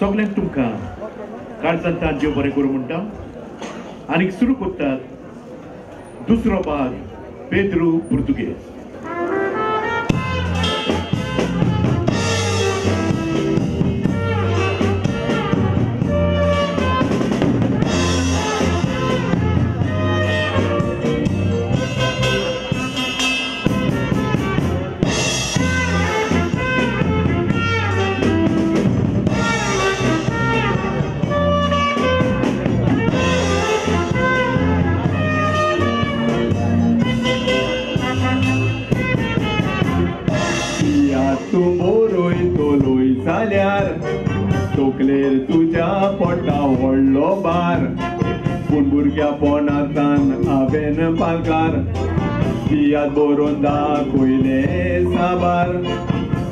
सगल्यांक तुमकां काळजांतल्यान देव बरें करूं म्हणटा आनी सुरू करतात दुसरो भाग पेद्रू पुर्तुगेज. तोकलेर तुज्या पोटा व्हडलो बार पूण भुरग्या पोनांतल्यान हांवें पालकार तियात बरोवन दाखयले साबार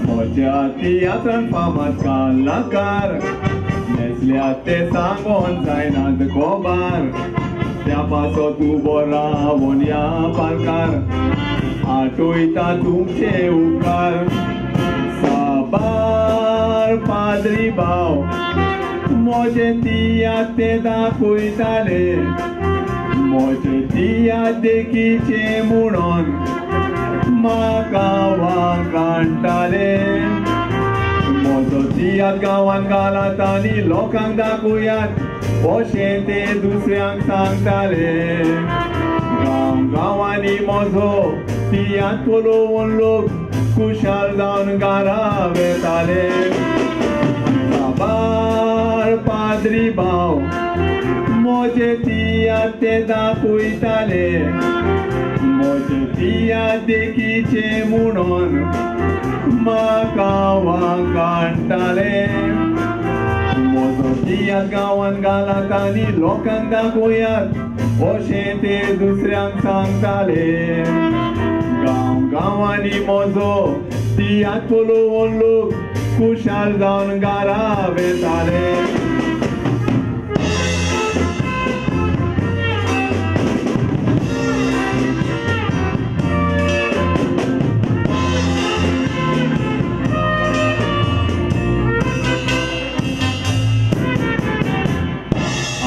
म्हज्या तियात्रान फामाद कलाकार नेसल्या ते सांगोन जायनात गोबार त्या पासो तूं बरो रावोन या पालकार आठवयता तुमचे उपकार. साबार पाद्री भाव मोजे तियात ते दाखयताले मोजे तियात देखीचे म्हणून म्हाका वांकाणटाले म्हजो तियात गांवांत घालात आनी लोकांक दाखयात अशें ते दुसऱ्यांक सांगताले. गांवांनी म्हजो तियात पळोवन लोक खुशाल जावन घरा वेताले. साबार पाद्री भाव मोजे तियात ते दाखयताले मोजे तियात देखीचे म्हणून म्हाका वांकाणटाले. म्हजो तियात गांवांत घालात आनी लोकांक दाखयात अशें ते दुसऱ्यांक सांगताले. गांवांनी म्हजो तियात पळोवन लोक खुशाल जावन घरा वेताले.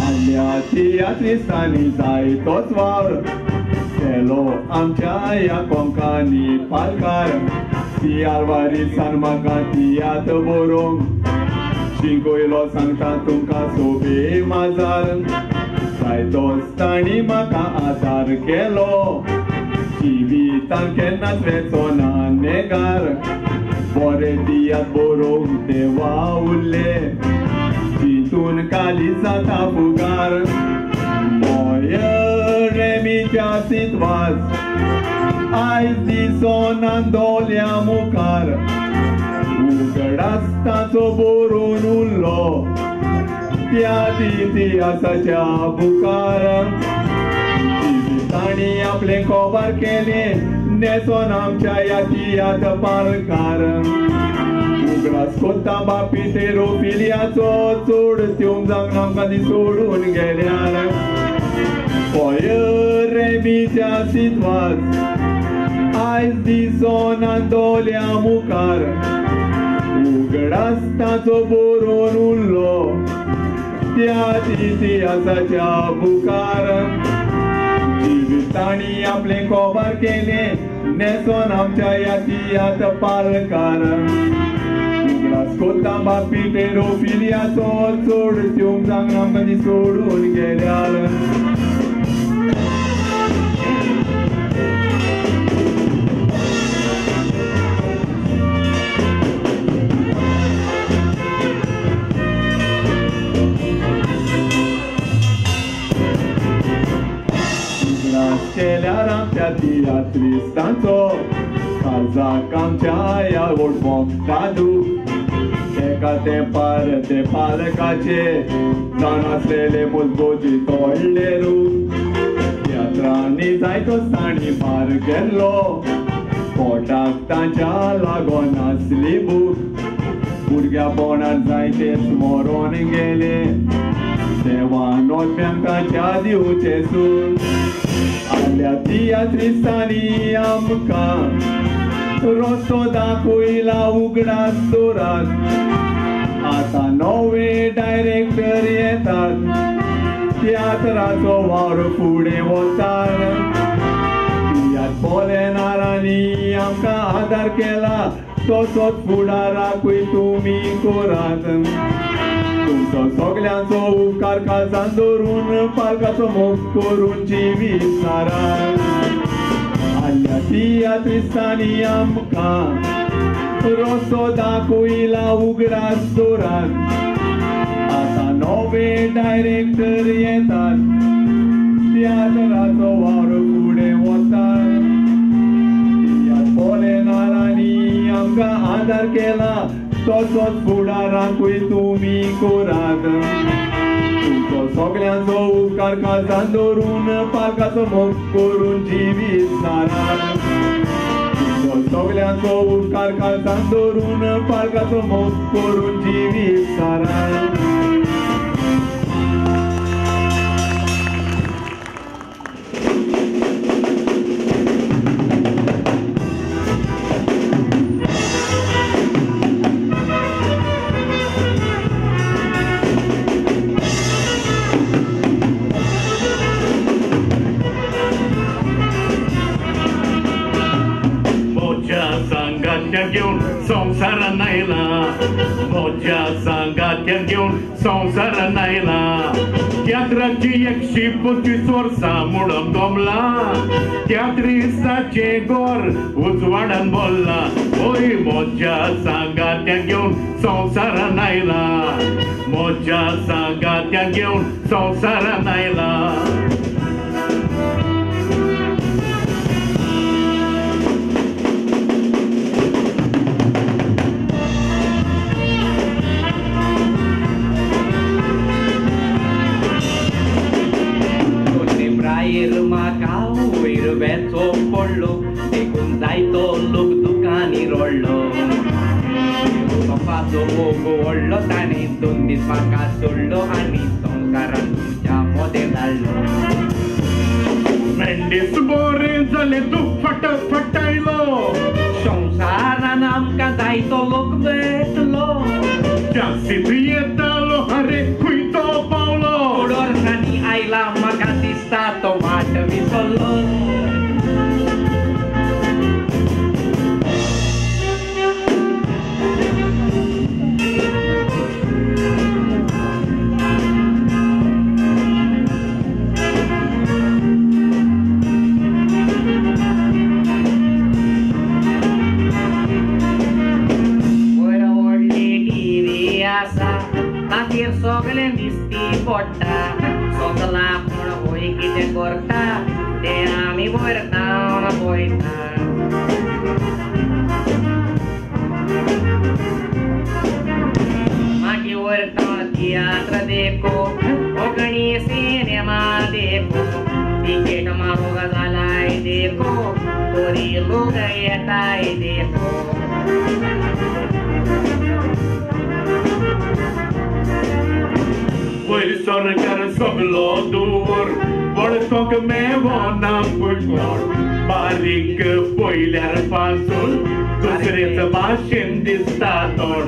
आल्या तियात्रिस्तांनी जायतोच वावर केलो आमच्या ह्या कोंकानी पालकार. तियारवारी सान म्हाका तियात बरोवंक शिकयलो सांगता तुमकां सोबे माजार. जायतोच तांणी म्हाका आदार केलो जिवितान केन्नाच वेचो ना नेगार. बरे तियात बरोवंक ते वावुरले तितून काली जाता फुगार. रेमीच्या सितवास आयज दिसोन आंदोल्या मुखार उगडास ताचो बरोवन उरलो त्या इतिहासाच्या बुकार. तांणी आपले कोबार केले नेसोन आमच्या ह्या तियात पालकार. उगडास कोत्ता बापी ते रोफिलियाचो चोड त्योंग जावन आमकां ती सोडून गेल्यार. रेमीच्या सितवास आयज दिसोन आंदोल्या मुखार उगडास ताचो बरोवन उरलो त्या इतिहासाच्या बुकार. जिवितांनी आपले कोबार केले नेसोन आमच्या ह्या तियात पालकार. उगडास कोत्ता बापी ते रोफिलियाचो चोड त्योंग जावन आमकां ती सोडून गेल्यार. केल्यार आमच्या तियात्रिस्तांचो काळजाक आमच्या ह्या ओळखोंक दादू. एका तेंपार ते पालकाचे जावन आसलेले मजगोती तोडले रूप. तियात्रांनी जायतोच तांणी भार गेल्लो पोटाक तांच्या लागोन आसली भूक. भुरग्या पोंडार जायते मरोन गेले देवान नोटम्यांक तांच्या दिवचे सूख. आल्या तियात्रिस्तांनी आमकां रस्तो दाखयला उगडास दोरात. आतां नवे डायरेक्टर येतात तियात्राचो वावर फुडें वतात यात बोलेनारांनी आमकां आदार केला तसोच फुडाराकूय तुमी करात तुमचो सगळ्यांचो उपकार काळजान दवरून पालकाचो मोग करून जिवीत सारात आल्या तियात्रिस्तांनी आमकां रस्तो दाखयला उगडास दोरात आतां नवे डायरेक्टर येतात तियात्राचो वावर फुडें वतात बोलेनारांनी आमकां आदार केला तसोच फुडाराकूय तुमी करात तुमचो सगळ्यांचो उपकार काळजान दवरून पालकाचो मोग करून जिवीत सारात तुमचो सगळ्यांचो उपकार काळजान दवरून पालकाचो मोग करून जिवीत सारात घेऊन संसार नायला मोज्या सांगात्या घेऊन संसार नायला तियात्राची 125 वर्सां मुडम दोमला तियात्रिस्ताचे गोर उजवाडान बोल्ला ओय मोज्या सांगात्या घेऊन संसार नायला मोज्या सांगात्या घेऊन संसार नायला वेचो पडलो देखून जायतो लोक दुकानी रोडलो सोफाचो मोग व्हडलो ताणें 2 दीस म्हाका सोडलो आनी संवसारान तुमच्या मोदें धाडलो मेंडीस बोरें जालें तूं फटायलो संवसारान आमकां जायतो लोक भेटलो जास्तीत येतालो अरे खंय तो पावलो वर्सांनी आयला म्हाका दिसता तो वाट विसरलो ताचेर सगळें दिसती पडटा सगळा कोण होय कितें करता तें आमी वयर रावन पळयता मागीर वयर रावन तियात्र देखो कोंकणी सिनेमा देखो टिकेट म्हारग जालाय देखो बरी लोक येताय देखो Poi sorcar soglo dur Bolsok mevona pulgor Barik poiler pasul Dusreț mașin distator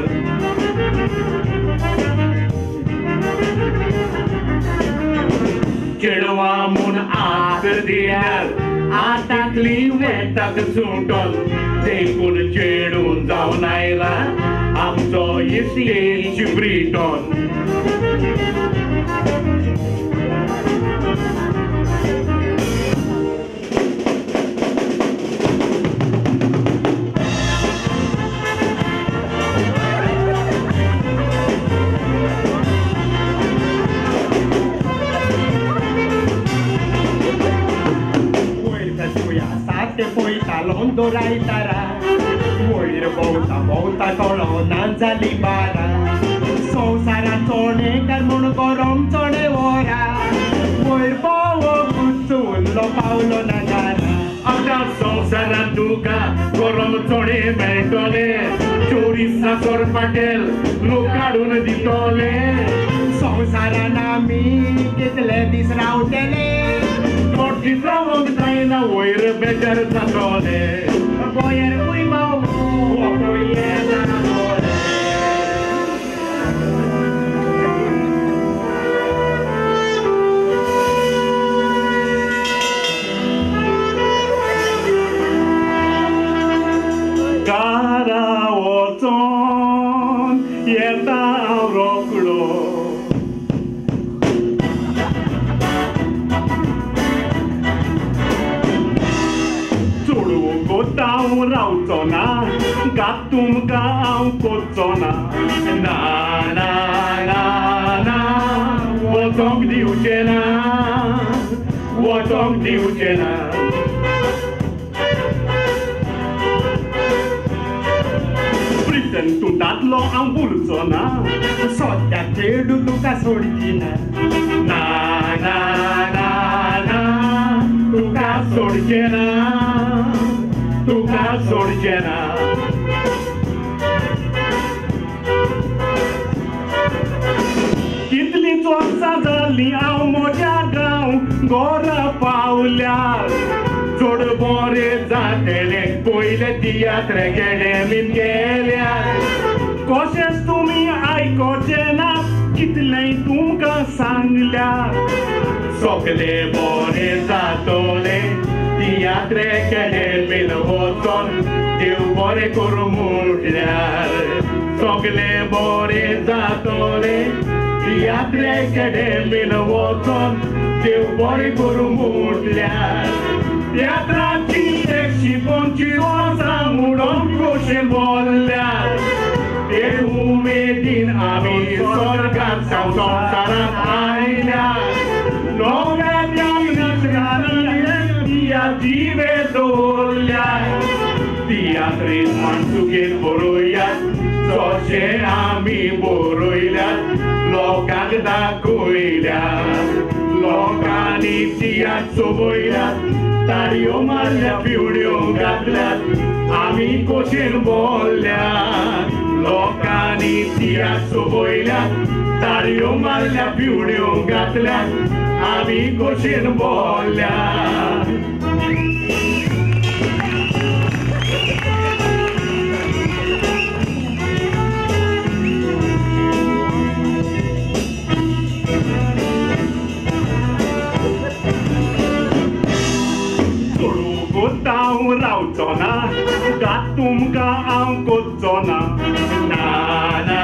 Cedua mun at diar Atakli vetak suton Dekun cedun zaunayla Amso isteeci Briton Doraitara Moir volta colonna zali bara Sousara tone carmon gorom tone ora Moir powo kutsullo paulo nagara Ada sousara duka gorom tone meltole Chorisa sor patel lukadun ditole Sousara nami kitle disrautele Torti frawon traina oir better tatole Boyer cui mau uomo iena dau rocul. Dau rautona, gatum gau kotona. Na na na na, wotong diuchena, wotong diuchena. Priten tundat lo ambulzona, sotta kedu tuka sorgina. Na na na na, tuka sorgina. Tuka sorgena. Kitli चोरसा झाली हांव म्हज्या गांव गोरा पावल्यार चड बरें जातलें पयले तियात्र गेले बीन गेल्यार कशेंच तुमी आयकोचें ना कितलेंय तुमकां सांगल्यार सगलें बरें जातलें तियात्र केले बीन वचोन देव बरें करूं म्हटल्यार सगलें बरें जातलें तियात्र केले बीन वचोन देव बरें करूं म्हटल्यार तियात्राची 125 वर्सां म्हणून कशें बोल्ल्यार ते उमेदीन आमी स्वर्गांत संवसारांत आयल्यार नव्या जीवे दवरल्यार तियात्रेंत माणसुकेन बरोवयात जशें आमी बरोयल्यात लोकांक दाखयल्यात लोकांनी तियात्र चोवयल्यात तारयो मारल्या पिवड्यो घातल्यात आमी खोशेन बोल्ल्यात लोकांनी तियात्र चोवयल्यात तारयो मारल्या पिवड्यो घातल्यात आमी खोशेन बोल्ल्यात हांव रावचो ना गात तुमकां हांव कोचचो ना ना ना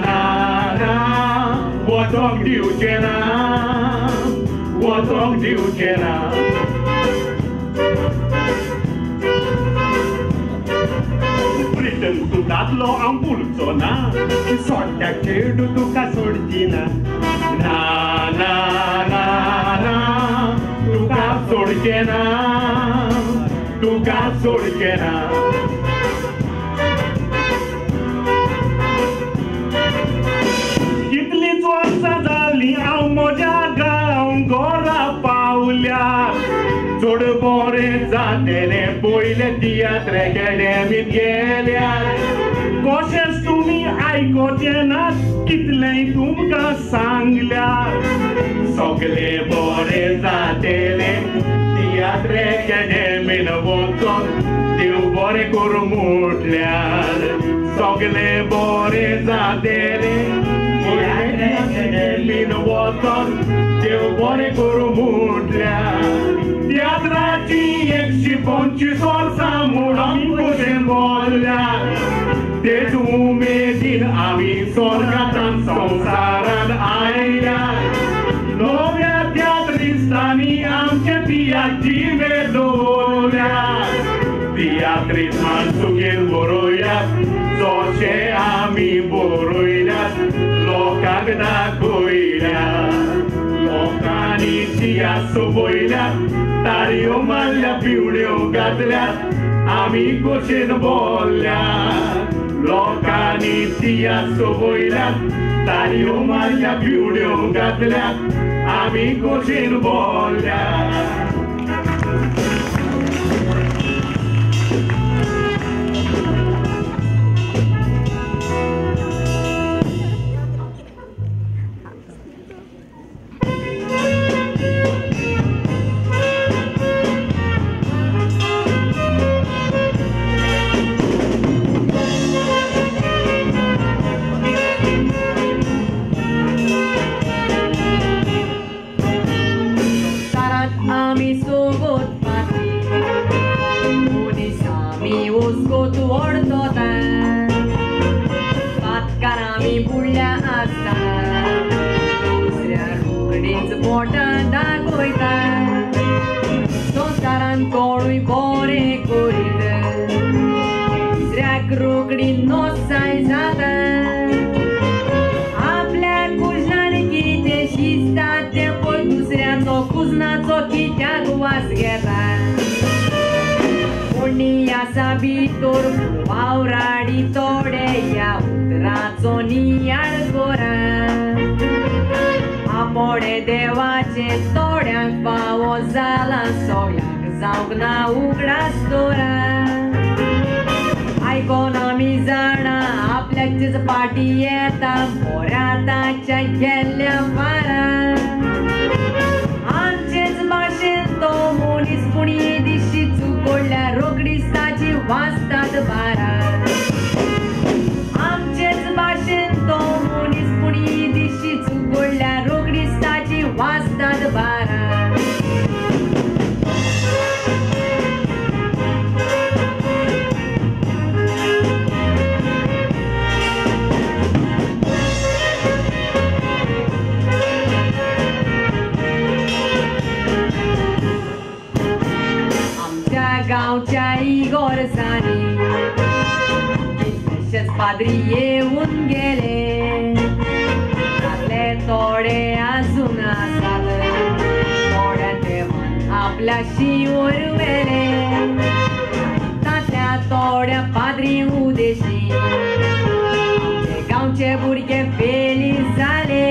ना ना वचोंक दिवचें ना वचोंक दिवचें ना ब्रिटन तूं दादलो हांव भुलचो ना सोड्ड्याक चेडू तुका सोडची ना ना ना ना ना तुका सोडचें ना तुका सोडचें ना कितलींच वर्सां जालीं हांव म्हज्या गांव घरा पावल्यार चड बरें जातलें पयले तियात्र अकॅडमींत गेल्यार कशेंच तुमी आयकोचें ना कितलेंय तुमकां सांगल्यार सगलें बरें जातलें तियात्र अकॅडमीन वचोन देव बरें करूं म्हटल्यार सगलें बरें जातलें तियात्र अकॅडमीन वचोन देव बरें करूं म्हटल्यार तियात्राची 125 वर्सां म्हणून कशें बोल्ल्यार तेच उमेदीन आमी स्वर्गांत संवसारांत आयल्यार नव्या तियात्रिस्तांनी आमचे तियात्री दवरल्यार तियात्रींत माणसुकेन बरोवयात जशें आमी बरोयल्यात लोकांक दाखयल्यात लोकांनी तियात्र चोवयल्यात तारयो मारल्या पिवड्यो घातल्यात आमी खोशेन बोल्ल्यात लोकांनी तियात्र चोवयल्यात तारयो मारल्या पिवड्यो घातल्यात आमी खोशेन बोल्ल्यात आमी असताना दुसऱ्या रोकडीच बोटां दाखयता संस्कारान कोणूय बरें करीत दुसऱ्याक रोकडी नोसाय जाता आपल्या कुजनान कितें शिजता तें पळय दुसऱ्याचो कुजनाचो कित्याक वास घेता कोणी आसा भितर वावराडी तोडे या उतराचो नियाळ कोरा आपोडे देवाचे तोड्यांक फावो जाला सगळ्यांक जावंक ना उगडास तोरा आयकोन आमी जाणा आपल्याचेच पाटी येता मोऱ्या ताच्या गेल्ल्या पारा आमचेच भाशेन तो मनीस कुणी दिशी चुकोडल्या रोकडीच ताची वाजतात बारा आमचेच भाशेन तो मनीस कुणी दिशी चुकोडल्या रोकडीच ताची वाजतात बारा गावच्या इगोर्सांनी कितलेशेच पाद्री येऊन गेले तातले थोडे अजून आसात थोड्या देवान आपल्याशी वरवेले तातल्या थोड्या पाद्री उदेशी आमचे गावचे भुरगे फेली जाले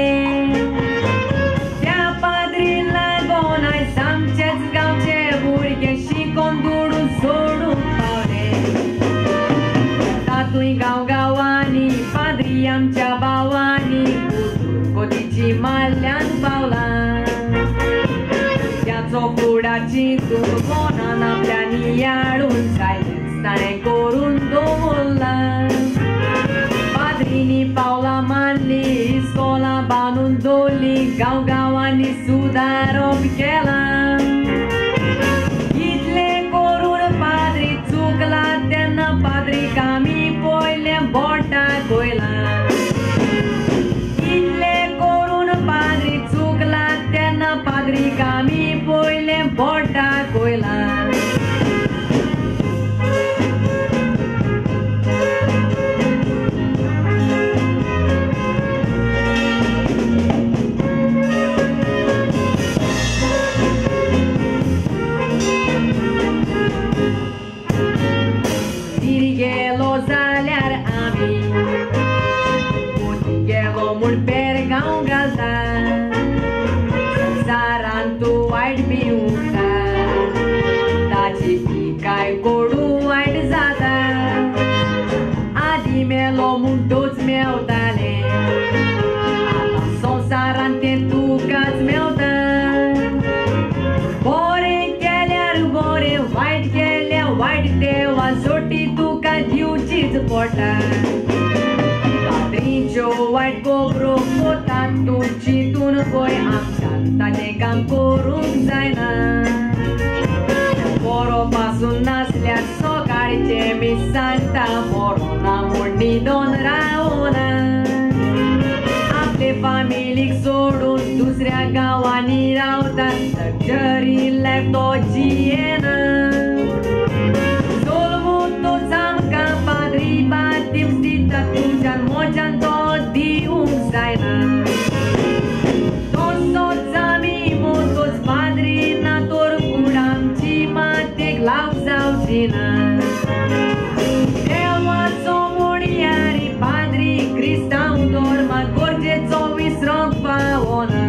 त्या पाद्री लागोन आयज आमचेच गावचे भुरगे शिकोन दुडून सोडून पावले तातूंय गांवांनी पाद्री आमच्या भावांनी कोतीची माल्ल्यान पावलां त्याचो फुडा चिंतून कोणान आपल्या नियाळून सायलेंस ताणें करून दवरला पाद्रीनी पावलां मारली इस्कोलां बांदून दवरली गांवांनी सुदारप केलां तेन्ना पाद्रीक आमी पयलें बोटां कोयलां इतलें करून पाद्री चुकला तेन्ना पाद्रीक आमी पयलें बोटां कोयलां पाद्रींच्यो वायट खबरो पोतात तूं चिंतून पळय आमच्यान ताचें काम करूंक जायना बरो पासून नासल्यार सकाळचे मी सांगता बरो ना म्हूण न्हिदोन रावना आपले फामिलीक सोडून दुसऱ्या गांवांनी रावतात लक्झरी लायफ तो जियेना पाद्री बात टिप्स दिता तुमच्यान मोज्यान तो दिवंक जायना तोच आमी मोतोच पाद्री ना तोर फुड आमची मातेक लाव जावची ना देवाचो मोडयारी पाद्री क्रिस्तांव धर्माक गरजेचो विसरोंक पावना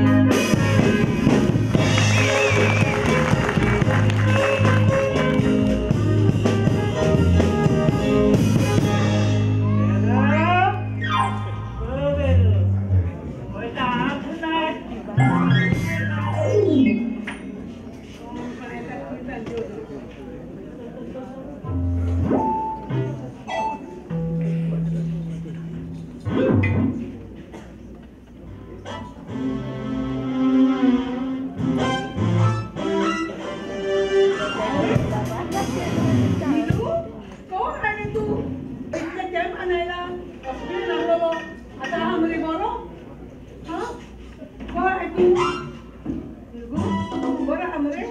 बरं हमरे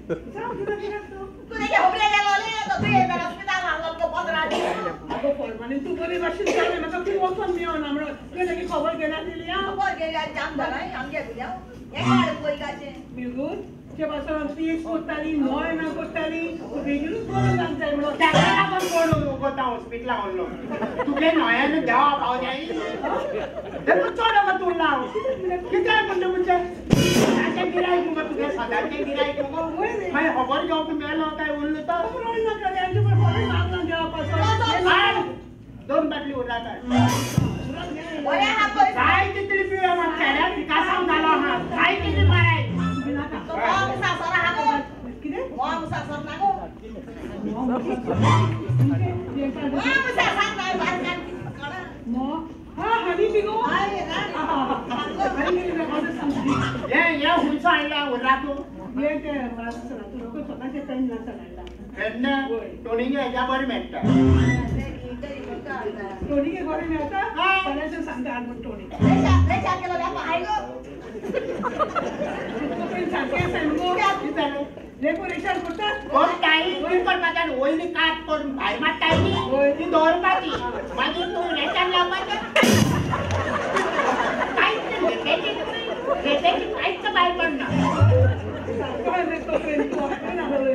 जाऊ तुला गेलो तू नाही होबरे गेलो ले तर तू येणार हॉस्पिटल आणलं तो 15 दिवस अगो फॉर्माने तू बरी वाशीन जाऊ नका तू ओपन मी होणार म्हणून गेले की खबर घेणार दिली या खबर गेल्या जाम झालाय आमच्या तुझ्या एक काढ कोई गाचे बिलकुल ते पासून ती कोताली नॉय ना कोताली तू बेगिरूच बोलून सांगताय म्हणून त्याला पण कोण कोता हॉस्पिटलला आणलो तुले नयाने द्यावा पाव जाई ते तू चोडा मग तू लाव किती आहे पण तुमचे त्याचे गिराईक मग तुझे सदाचे गिराईक मग काय खबर घेऊ की मेलो काय बोललो तर रोज ना करे आणि पण फॉरेन मागला द्या पासून दोन बाटली उरला काय ओरे हा कोई काय किती पिया मग खेड्या विकासाम झाला हा काय किती माराय तो मॉम सासरा हा को किती मॉम सासरा ना को मॉम सासरा काय बात कर मो हा हनी बिगो हाय ना ये हुंसा आणला उरला तू ये ते मला सर तू लोक स्वतःचे टाइम ना चालला हेडने टोनिंग याच्यावर भेटतं टोनी के घरे में आता पहले सांगता आज टोनी रेशा केलो या पाहाय गो तो पण सांगते सांगो किती झालं लेको रेशा करता कोण काही ती पण माझ्या ओईने काट करून बाहेर मारताय ती दोर पाती माझी तू रेशन लावायचं काहीच काहीच बाहेर पडणार काय रे तो फ्रेंड तो ना बोलले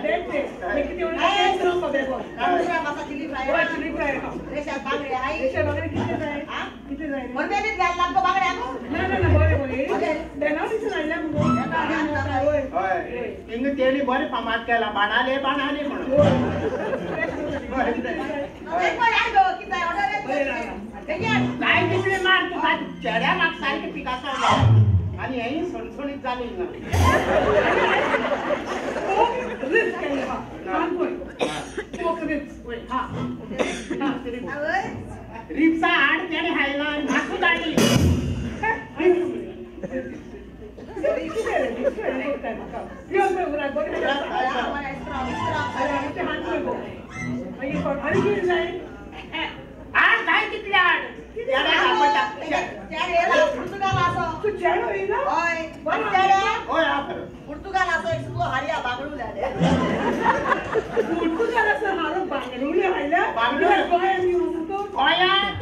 देखते किती वेळ स्ट्रॉंग बघो रेशा मासा चिली फ्राय वो चिली फ्राय रेशा बांगडे हाय रेशा वगैरे किती जाय किती जाय और मैं भी गाल लागो बांगडे आको ना बोले बोले देना दिसून आला मग होय इंग तेली बरे फमात केला बाणाले म्हणून एक बार यार गो किती ऑर्डर आहे काय तिकडे मार तू काय चेड्या माग सारखे पिकाचा आणि हे सणसणीत झाली ना रिस्क केला हा कोण रिस्क हा रिप्सा आड त्याने हायला नासू काढली आड काय तिकडे आड पुर्तुगाल असं एक्सप्लो हरिया बांगडू झाले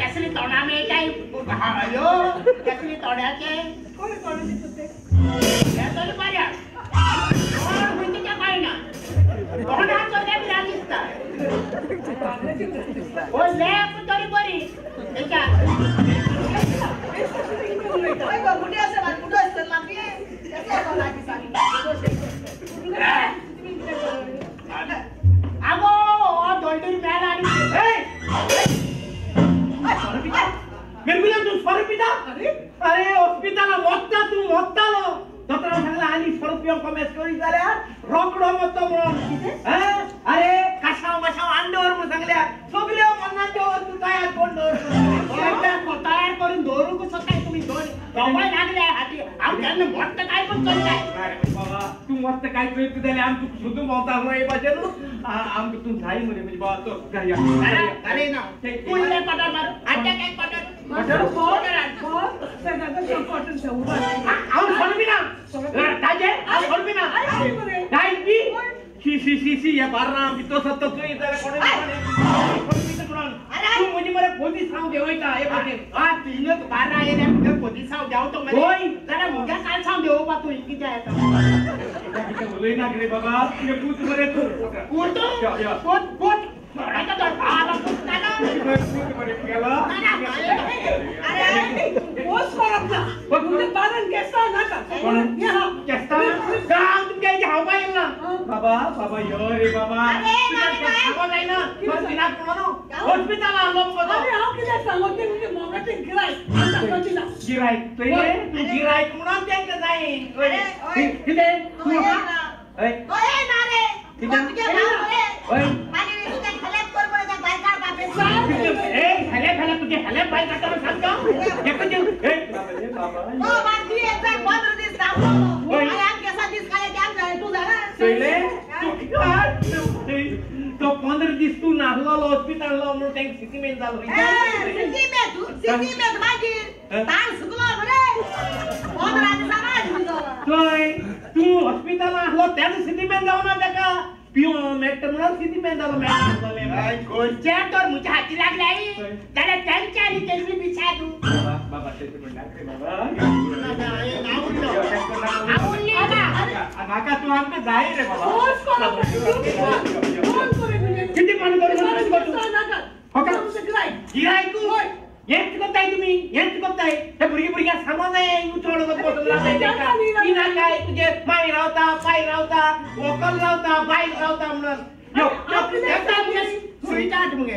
कसली तोडा मिळताय कसली तोड्याचे काय ना तरी बरी कुठे असेल कुठं असतं लागली अगो दोलटून प्यायला आणि तू स्वरूप पिता अरे हॉस्पिटल मोठा तू मोठा लो डॉक्टर सांगला आणि स्वरूप कमी स्टोरी झाल्या रोकडो मोठो म्हणून अरे कशाव अंडोर म्हणून सांगल्या सगळे मनाच्या तू तयार कोण तयार करून दोरू कसं काय तुम्ही दोन दवाई लागले हाती त्यांना मोठं काय पण चाललंय बाबा तू मस्त काय करत झाले आम तू सुधू बोलता होय बाजू आम तू झाई म्हणजे बाबा तो अरे ना तू इले पटार मार आजच्या काय पटार पटार आउन सोलबिना ताजे सोलबिना काय की सी या बारना बितो सत्त तू इधर कोण तू मुझे मरे पोती साव देवय का हे बाटे तीन बारना ये ने पोती साव जाव तो मरे होय जरा मुगा काय साव देव बा तू इकी जाय आता बोलई ना रे बाबा तुझे पूत मरे तू पोट थोडाचा तो आला पुस्ताना मरे गेला अरे पोस्ट कर अपना तुझे बालन कैसा ना का कोण यहा कैसा गाव तुम काय जाव पाहिल ना बाबा यो रे बाबा बाबा नाही ना पण तिला कोण हॉस्पिटल आलो बघ अरे हाव किती सांगते म्हणजे मोगाचे गिराय तू गिराय म्हणून त्यांना जाई अरे किती तू ओय ना रे तुझे नाव रे माझी विसुद्धा खलेप कर बोलता बायकार बापे हले तुझे हले बाय काटा सांग का बाबा ओ बाकी एकदा 15 दिवस राहतो आम कसा दिवस काले जाम झाले तू जा सोयले तो 15 दिवस तू नाहलो हॉस्पिटल ला म्हणून टँक सिटी में झालो सिटी में माझी ताण सुकलो रे 15 दिवस लो त्याने सिटी में जाऊ ना त्याका पिओ मेटर म्हणून सिटी में जाऊ मॅटर कोणच्या तर मुझ्या हाती लागलाय त्याला त्यांच्या आणि त्यांनी बिछा दू बाबा ते म्हणणार रे बाबा नाका तू आमचे जाई रे बाबा किती पाणी गिरायकू हेच करताय तुम्ही हेच करताय हे बुरगी सामान आहे उचोड बसला काय तुझे माई रावता पाय रावता वकल रावता बाई रावता म्हणून सुईटाट मग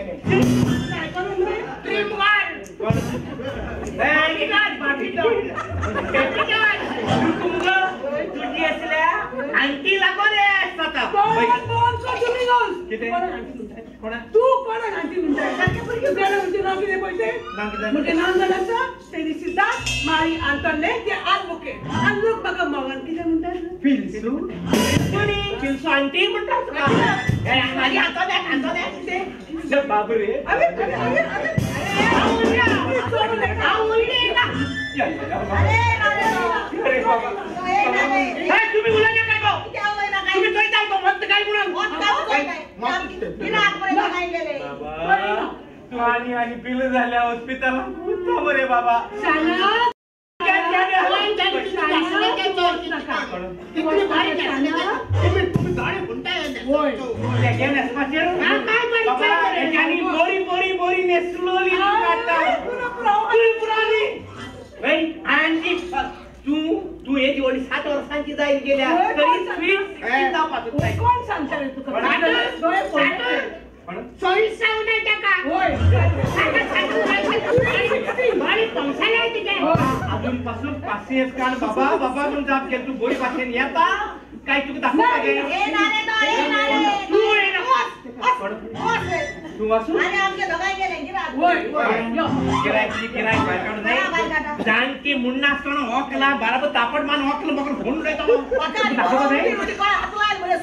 तुझी असल्या आणखी लागो रे तू कोणा घालती म्हणजे नांदणाचा ते दिसता मारी आणतले ते आज बुके आज लोक बघा मगन किती म्हणतात फिल्सू फिल्सू आणती म्हणतात मारी आणतो दे बाबरे अरे तुम्ही मुलांना काय गो तुम्ही तो काय गो मत काय तू आणि पिलं झाल्या हॉस्पिटल बरे बाबा बोरी नेसलोली तू एक एवढी 7 वर्षांची जाईल गेल्या तरी स्वीट कोण सांगता रे तुका अजून पासून पाचशे काढ बाबा बाबा म्हणून जाप केलं तू गोळी पाचशे येता काय तुला दाखव तू वाचू जानकी मुन्ना असताना हॉकला बाराबर तापड मान हॉकला बघून फोन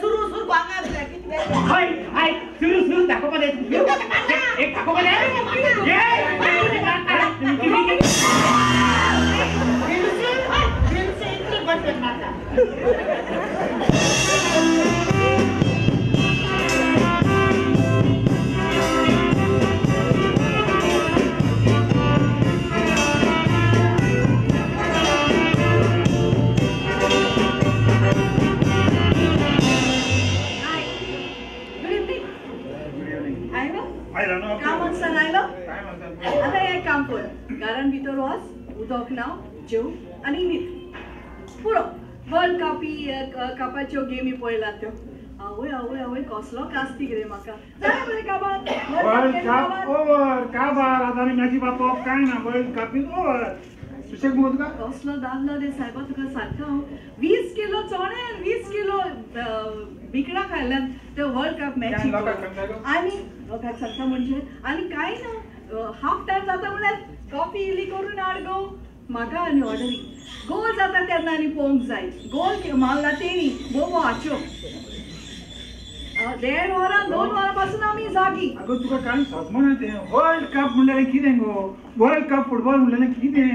सुरू दाखव एक दाखव कारण भितर वच उदक नाव जेव आणि न्हीद पुरो वर्ल्ड कपाच्यो गेमी पळयलात त्यो आवय आवय आवय कसलो कास्तीक रे म्हाका बरे काबार वर्ल्ड कप ओवर काबार आतां मॅची बापप काय ना वर्ल्ड कप इज ओवर सुशेग मोद का कसलो दादलो रे सायबा तुका सांगता 20 किलो चणे 20 किलो बिकडा खायल्यान ते वर्ल्ड कप मॅची आणि लोकांक सांगता म्हणजे आणि काय ना हाफ टाइम जाता म्हळ्यार कॉफी इली करून हाड गो म्हाका आनी ऑर्डरी गोल जाता तेन्ना आनी पळोवंक जाय गोल मारला तेणी बोबो हाच्यो 1.5 वरां 2 वरां पासून आमी जागी अगो तुका काय समजना ते वर्ल्ड कप म्हणल्यार कितें गो वर्ल्ड कप फुटबॉल म्हणल्यार कितें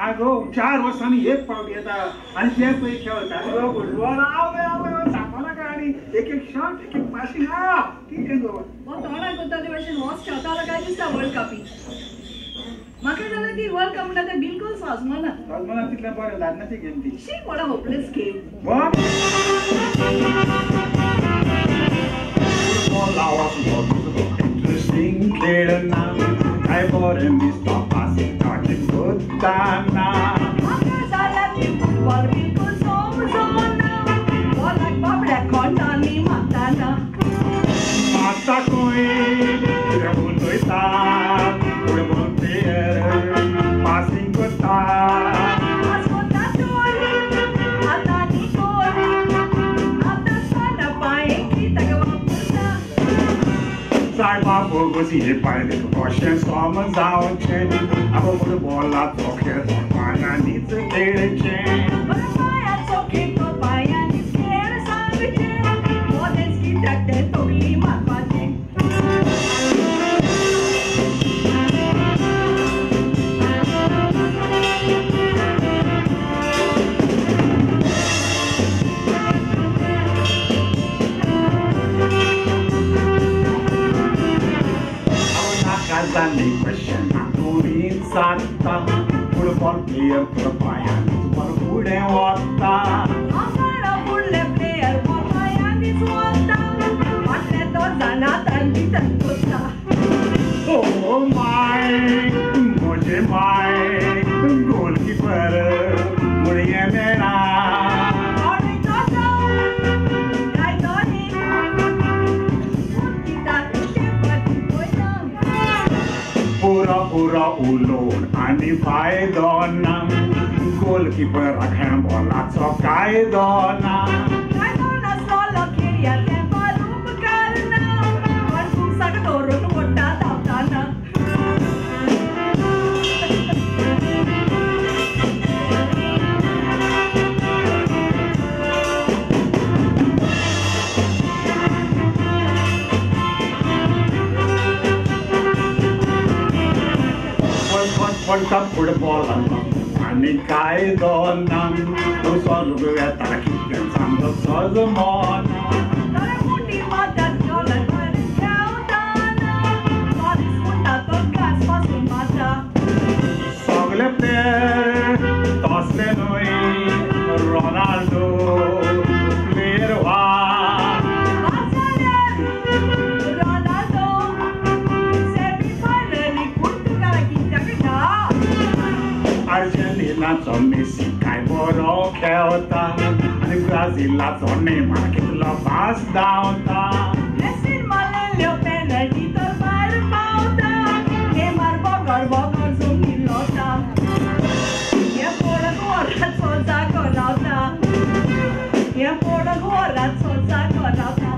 आगो 4 वर्सांनी एक पावट येता आनी ते पळय खेळटा गो फुटबॉल आवय आवय सांगना काय आनी एक शॉट एक पासिंग कितें गो हो तोंडाक करता ते भाशेन होच खेळटालो काय दिसता वर्ल्ड कपी म्हाका जाल्यार ती वर्ल्ड कप म्हणटा ते बिलकुल समजना तितलें बरें लागना ती गेम ती she what a hopeless game Interesting खेळ ना काय बरें दिसता पासिंग टाकींग करताना म्हाका जाल्यार ती फुटबॉल बिलकुल समजना बॉलाक बाबड्याक खोंटांनी मारताना मारता खंय फुडें वयता फुडें प्लेयर पासिंग करता Salva fogo se repare do coxinha só mandar o chen. A boca do bola toca, mas a nita dele chen. Papai a toque, papai a nisqueira sabe que podem esquitar até toque mapate. जाता football player तुला पायाने तुला पुढे वाटता आपण पुढले player पायांनी स्वतः वाटले तो जाणार आणि तंतोचा ओ माय मुझे माय गोलकीपर मुड़िए मेरा आणि तो काय तो हे किता के पती पूरा पूरा उलोन आणि फायदो ना गोलकीपर राखण बॉलाचो कायदो ना काय कोणा सोलो खेळ्या ते बरूप करना पण तू सगळं करून मोठा धावताना World Cup football आणि कायदो ना तो सॉल्व येता कितें सांगो सजमोन तर मोठी मदत केलं तर ठेवताना पाऊस मोठा तो गास पासून माझा सगळे प्लेयर तसले न्हय रोनाल्डो प्लेयर वा Ronaldo semifinali Portugal कित्याक अर्जेंटिनाचो मेसी काय बरो खेळता आणि ब्राझिलाचो नेमार कितलो फास्ट धांवता मेसीन मारलेल्यो पेनल्टी तर भायर पावता नेमार बोगोर बोगोर जमनीर लोटा हे पडक वराचो जागो रावता हे पडक वराचो जागो रावता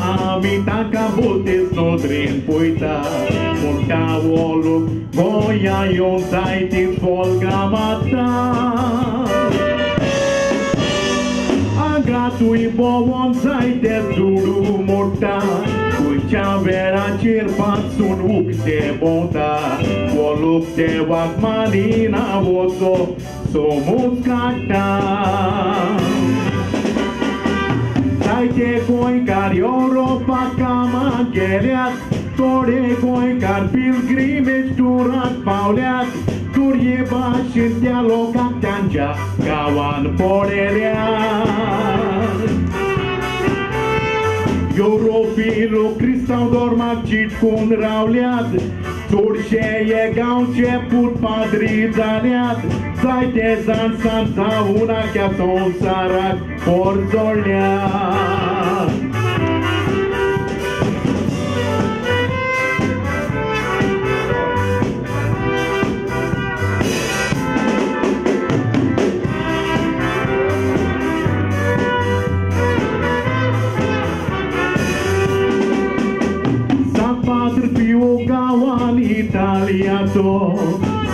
आमी ताका बोलतेच नोदरेन पळयता मोठा हो लोक गोंया येवन जायतीं फोलगां मारता हांगातूय भोंवोन जायते दुडू मोडटा खंयच्या वेळाचेर पासून उक्ते भोंवता हो लोक देवाक मानिना वचो सोमूच काडटा जायते गोंयकार युरोपाक कामाक गेल्यात थोडे गोंयकार पिलग्रिमेज टुराक पावल्यात तुरये भाशेन त्या लोकांक तांच्या गांवान पडल्यात युरोपी लोक क्रिस्तांव धर्माक चिटकून रावल्यात चडशे हे गांवचे पुतपाद्री जाल्यात जायते जाण सांजावून आख्या संवसाराक पोर जोडल्यात Italiato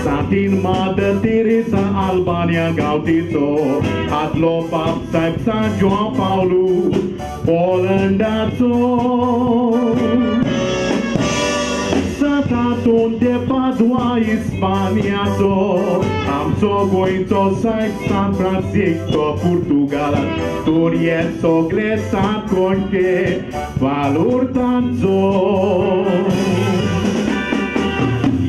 Satin Mother Teresa Albania Gaudito Adlo Pap Saib San João Paulo Polandato Sataton de Padua Hispaniato Amso Goito Saib San Francisco Portugal Torieso Glesat Conte Valor Tanzo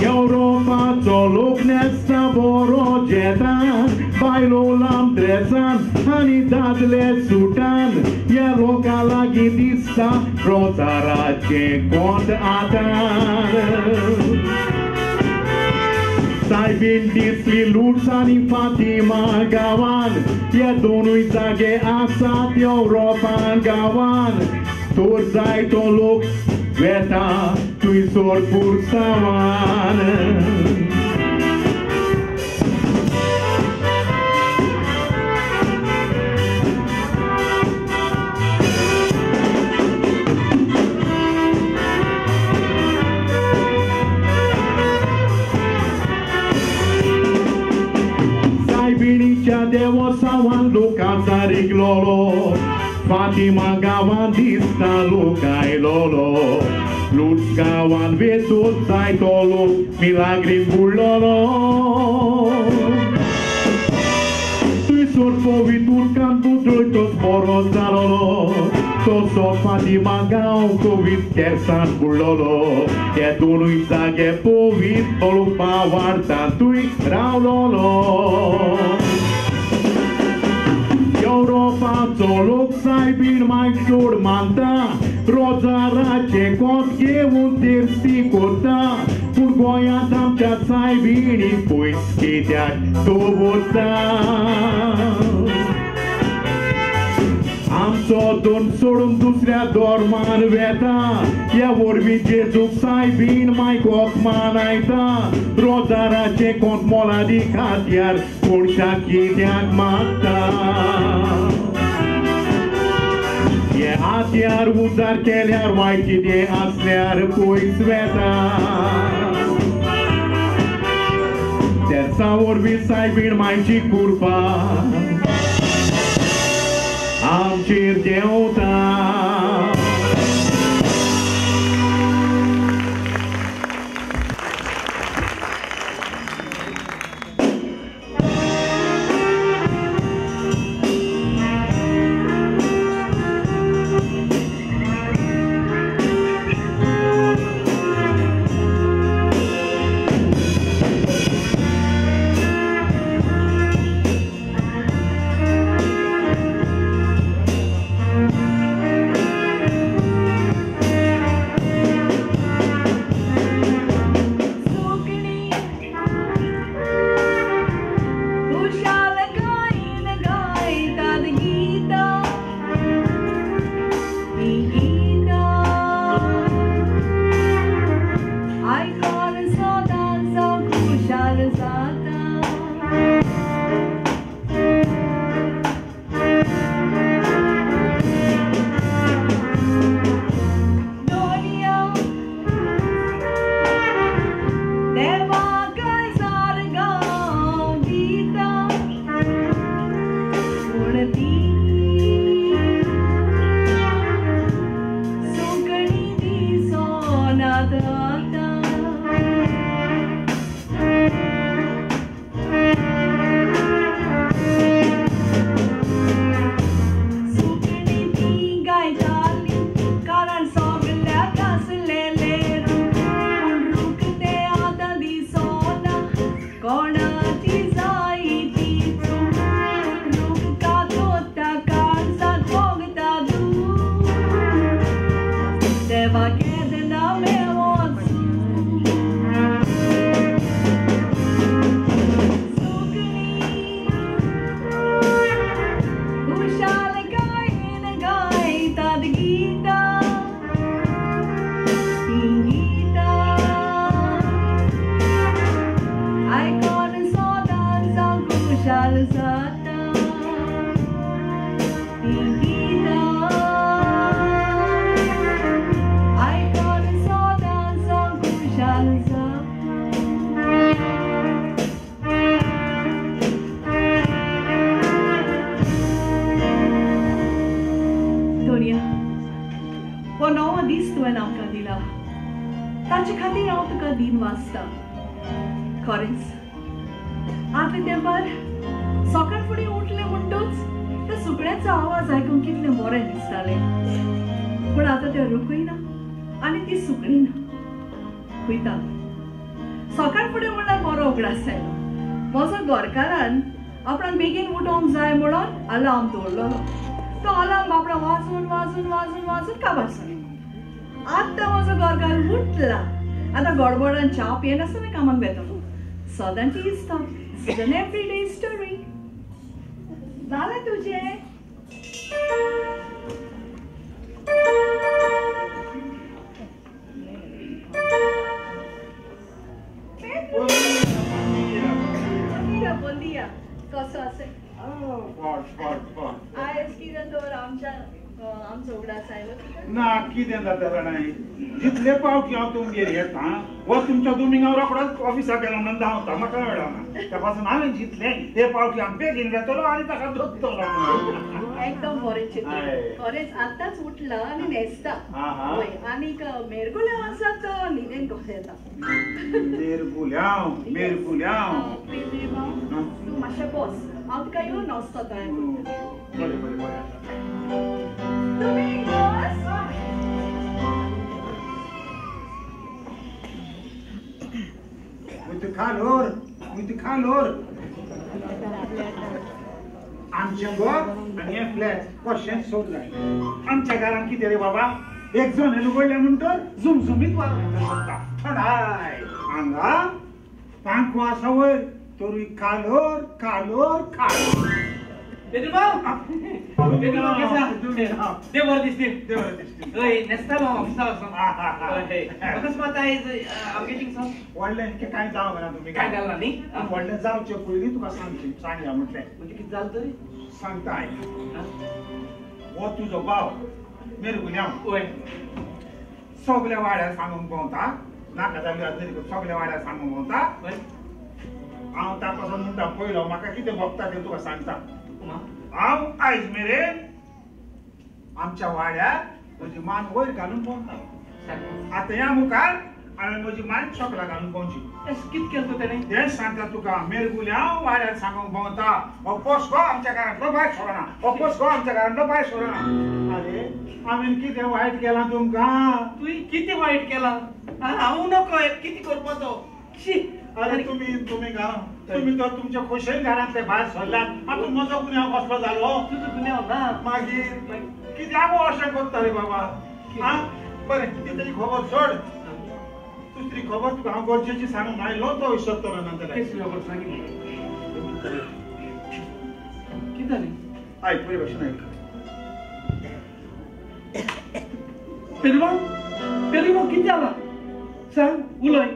Europa to loc nesta borogetan Bailolam trezan Anidadle sutan E loca la ghidista Rozarace cont atan Saibin disli lursani Fatima gawan E donui zage asat Europan gawan Turzai to loc Veta tui sor pur savan Saibinicia devo savan lucazari glolo Fatima gawan dista lucai lolo Luz gawan vetul saitolo Milagri bullolo Tui sorpovitul cantul drăitos morozalolo Toso Fatima gaun covid kersan bullolo E tunui zage povit olupa vartan tui raulolo Europa zolok saibin mai turmanta Rozarace kot e un tersti corta Purgoia tamcia saibini pui schitea dovota Am sodun sorum dusrea dorman veta E vorbi Jesus saibin mai kot manaita Rozarace kot moladicat iar Purșa chideac mata E atiar uzar kelear vaiti de aslear pui sveta Terța vorbi saibin mai și curva Am cer de ota खरेंच आतले तेंपार सकाळ फुडें उठले म्हणटूच त्या सुकण्याचो आवाज आयकून कितलें बरें दिसतालें. पूण आतां तें रुकूय ना आनी ती सुकणी ना. वयता सकाळ फुडें म्हणल्यार बरो उगडास जायलो. म्हजो घरकारान आपणाक बेगीन उठोवंक जाय म्हणून अलार्म दवरलेलो. तो अलार्म बाबडा वाजून वाजून वाजून वाजून काबार जालो. आतां म्हजो घरकार उठला. आता गडबडान च्या पियेनासतना कामाक वेतलो. सदां T stop. It's an everyday story. झालं तुझे? बोलिया कसं असेल? आयज कितें तर आमचो उगडास आयलो ना कितें जाता जाणाय जितले पावटी हांव तुमगेर येता वो तुमच्या दुमिंगां रोखडोच ऑफिसाक गेलो म्हणून धांवता म्हाका मेळना. त्या पासून हांवें जितले ते पावटी हांव बेगीन येतलो आनी ताका धरतलो. एकदम बरें चिंतलें. खरेंच आतांच उठला आनी न्हेसता. आनीक मेरगुल्या आसा तो न्हिदेन कसो येता. मेरगुल्याव तूं मातशें बस. हांव तुका येवन न्हसता थंय. बरें बरें बरें. With खालोर आमचे घर आणि हे फ्लॅट कशें सोड जाय. आमच्या घरान कितें रे बाबा एक जण लुगडले म्हणटोर झुमझुमीत वाजता थोडाय हांगा पांखो आसा वयर तोरूय खालोर खालोर खालोर. काय जावं ना तुम्ही काय घालना न्ही. व्हडले जावचे पयलीं तुका सांगया म्हटलें. म्हणजे कितें जालें तरी सांगता आयक. हो तुजो भाव मेरगुल्याव सगल्या वाड्यार सांगून भोंवता. नाका जाल्ली सगल्या वाड्यार सांगून भोंवता. हांव त्या पासून म्हणटा पयलो म्हाका कितें भोगता तें तुका सांगता. हांव आयज मेरेन आमच्या वाड्यार म्हजी मान वयर घालून भोंवता. आतां ह्या मुखार हांवें म्हजी मान सकला घालून भोंवची. कितें केलें तेणें तें सांगता तुका. मेरगुल्याव वाड्यार सांगून भोंवता. हो पोसको आमच्या घरांतलो भायर सोडना. हो पोसको आमच्या घरांतलो भायर सोडना. अरे हांवें कितें वायट केलां तुमकां? तुवें कितें वायट केलां? हांव नको कितें करपाचो. अरे तुम्ही तर तुमच्या खोशेन घरांतले भायर सरल्यात. आतां म्हजो गुन्यांव कसलो जालो? तुजो गुन्यांव ना. मागीर कित्याक अशें करता रे बाबा? बरें ती तरी खबर सोड. दुसरी खबर तुका हांव गरजेची सांगूंक आयलो तो विसरतलो नंतर. खबर सांगितली कितें जालें? आयक बरे भशेन आयक. पेलिमो कितें जालां? सांग उलय.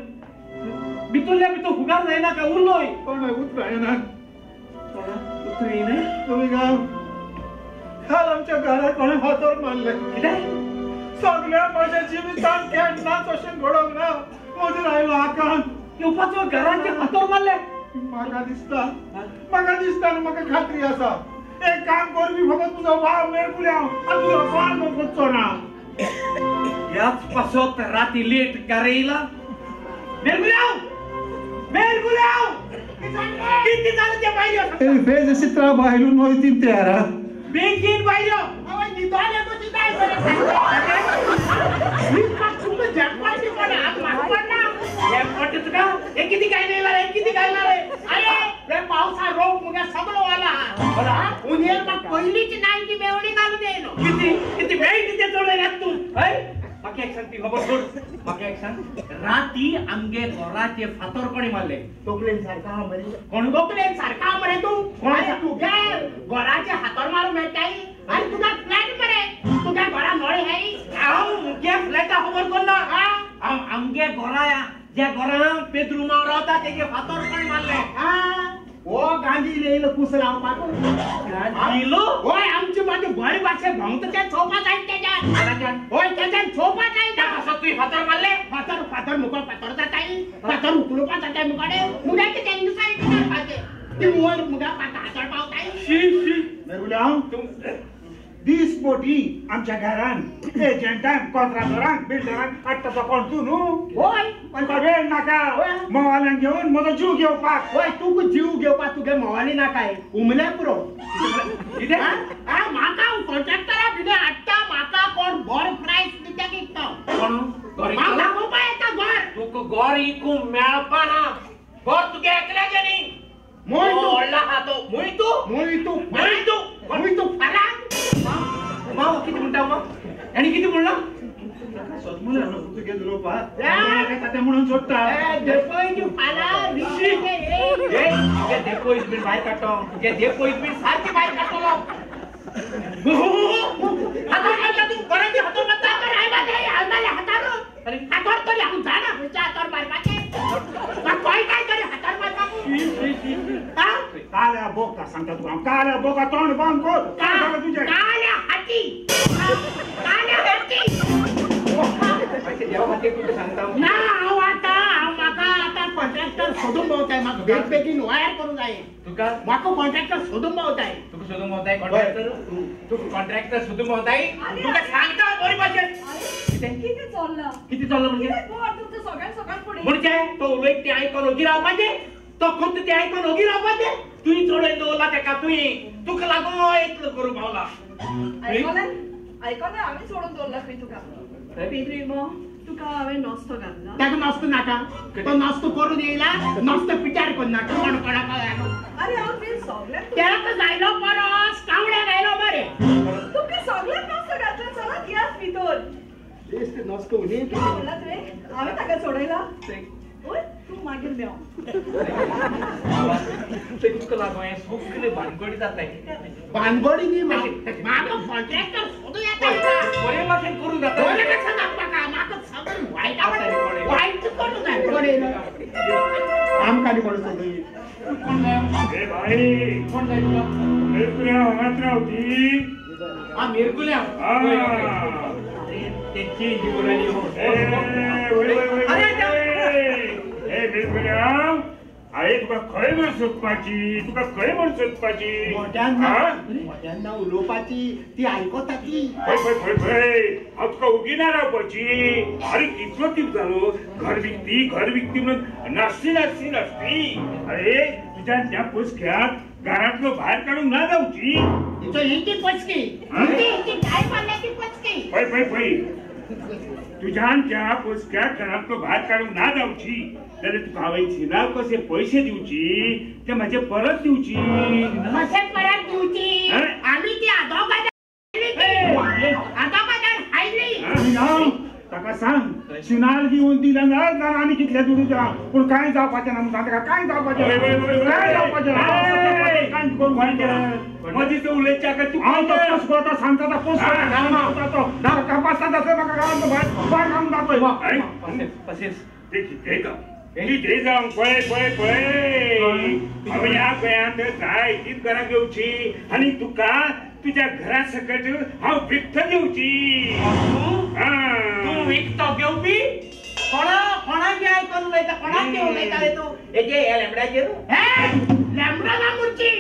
भितरल्या भितर फुगार जायना का? उलय. कोण उतर येना. उतर येना. तुम्ही काल आमच्या घरात कोणें हातोर मारले. कितें? सगळ्या म्हज्या जिवितांत केन्नाच अशें घडोवंक ना. म्हजेर आयलो आकांत. येवपाचो घरांचे हातोर मारले. म्हाका दिसता आनी म्हाका खात्री आसा एक काम कर. मी फकत तुजो भाव मेरगुल्याव आनी तुजो कोण करचो ना. याच पासोत राती लेट करेला मेरगुलाव किती झालं ते पाहिजे Ele fez esse trabalho a noite inteira. बेगीन पाहिजे निदान तो काय बरं मी पासून जगवायची पण आज मागवणार हे पटत का हे किती काय नेला रे किती काय ना रे अरे रे पावसा रोग मुगे सगळं वाला बोला उन्हेर मग पहिलीच नाही की मेवणी घालून येनो किती किती वेळ किती जोडले ना तू हाय बाकी एक सांगती खबर सोड बाकी एक सांग राती अंगे गोराचे फातर कोणी मारले टोकलेन सारखा मरे कोण टोकलेन सारखा मरे तू अरे तू काय गोराचे हातर मारू मेटाई आणि तुझा फ्लॅट मरे तू काय गोरा नळे है आऊ मुख्य फ्लॅट खबर कोण ना हा अंगे गोराया ज्या गोरा पेद्रू मारवता त्याचे फातर कोणी मारले हा ओ गांधी लेला कुसलाव पाको गांधीलो ओय आमची माझे भय भाषे भंगत त्या छोपा जाईल त्याच्यात ओय त्याच्यात छोपा जाईल त्या कसं तू फातर मारले फातर फातर मुकळ फातर जाताई फातर उकलो पा जाताई मुकाडे मुगाचे त्यांनी सांगितलं पाहिजे ती मोर मुगा पाता हातर पावताई शी शी Mergulhão, दिस पोटी आमच्या घरान एजंटान कॉन्ट्रॅक्टरान बिल्डरान आत्ताचा कोण तू न्हू ओय पण का वेळ नाका मोवाल्यान घेऊन म्हजो जीव घेवपाक ओय तू जीव घेवपा तुगे मोवाली नाकाय उमले पुरो किती आ माका कॉन्ट्रॅक्टरा बिने आत्ता माका कोण बर प्राइस दिता की तो कोण माका कोपा येता घर तुक गोर इकू मेळपाना गोर तुगे एकल्या गेनी मोय तू ओळला हातो मुई तू फला माव किती म्हणता मग आणि किती बोलला तू गेलो पा म्हणून सोडता देखोय फला रिशी ये देखो इस बिन बाय काटो ये देखो इस बिन सारखी बाय काटो हातो मारला तू परत हातो मत कर आहे बाजे आलमाले हातारो अरे हातोर तरी आपण जा ना विचार हातोर मार पाचे काय करे हातार मार पाको हा काल्या बोका सांगता तू काल्या बोका तोंड बांध को काय झालं तुझे काल्या हाती ना आता कॉन्ट्रॅक्टर शोधून बोलताय मग वेगवेगळी वायर करून जाईल तुका माको कॉन्ट्रॅक्टर शोधून बोलताय तुका शोधून होताय कॉन्ट्रॅक्टर तू कॉन्ट्रॅक्टर शोधून होताय तुका सांगता बोरी पाहिजे किती चाललं म्हणजे म्हणजे तो उलट ते ऐकून उगी राव पाहिजे तो खुद ते ऐकून उगी राव पाहिजे तुही थोडे दोला त्या तुही तुका लागून ऐकलं करू पावला ऐकलं आम्ही सोडून दोन लाख तुका पेद्री मग तुका हांवें नस्तो घातला त्याचा नसतो नाका तो नसतो करून येईला नसतो पिटार करून नाका कोण कोणाक अरे हांव ते सगळ्याक त्याला तर जायलो परस कावड्या गायलो बरे तुका सगळ्याक नस्तो घातला चला याच भितर तेच ते नसतो उनी म्हणला तुवें हांवें ताका सोडयला ओय तू मागीर मेव ते तुका लागून हे सगळे भानगडी जाताय भानगडी नी माका कॉन्ट्रॅक्टर शोधू येता बरे भाषेन करू जाता कोणी कसं नाका माका सगळं वाईट करू जाय कोणी काम काढी पडत होती ए भाई कोण जाय तुला मेरगुल्या मात्र होती हा मेरगुल्या ते चेंज करायली हो ए मेरगुल्या अरे तुका खंय म्हण सोदपाची मोठ्यांना उलोवपाची ती आयकता ती हांव तुका उगी ना रावपाची अरे कितलो तीप जालो घर विकती म्हणून नासती अरे तुझ्या त्या पुसक्यात घरातलो भायर काढून ना जावची ही पचकी काय मारल्याची पचकी पै तुझ्यान त्या पुसक्यात घरातलो भायर काढून ना जावची जाल्यार तुका हांवें सिनार कशे पयशे दिवची ते म्हाजे परत दिवची कशे परत दिवची आम्ही ती आदोबाजार हायली ताका सांग शिनार घेऊन दिला ना जाल्यार आनी कितले दिवचा पूण कांय जावपाचें ना म्हणटा कांय जावपाचें मदींच उलयच्या का तू हांव तो पोस करता सांगता तो पोस करता तो ना कापासता दसरे म्हाका गावांत भायर काडून दाखय पसेस कितें जावं पळय हांवें ह्या गोंयांत जाय तीच घरां घेवची आनी तुका तुझ्या घरा सकट हांव विकत घेवची तू विकतो घेवपी कोणाक ऐकून उलयता कोणाक घेवन उलयता रे तू हेजे हे लेमड्याचेर लेमडा ना मुर्ची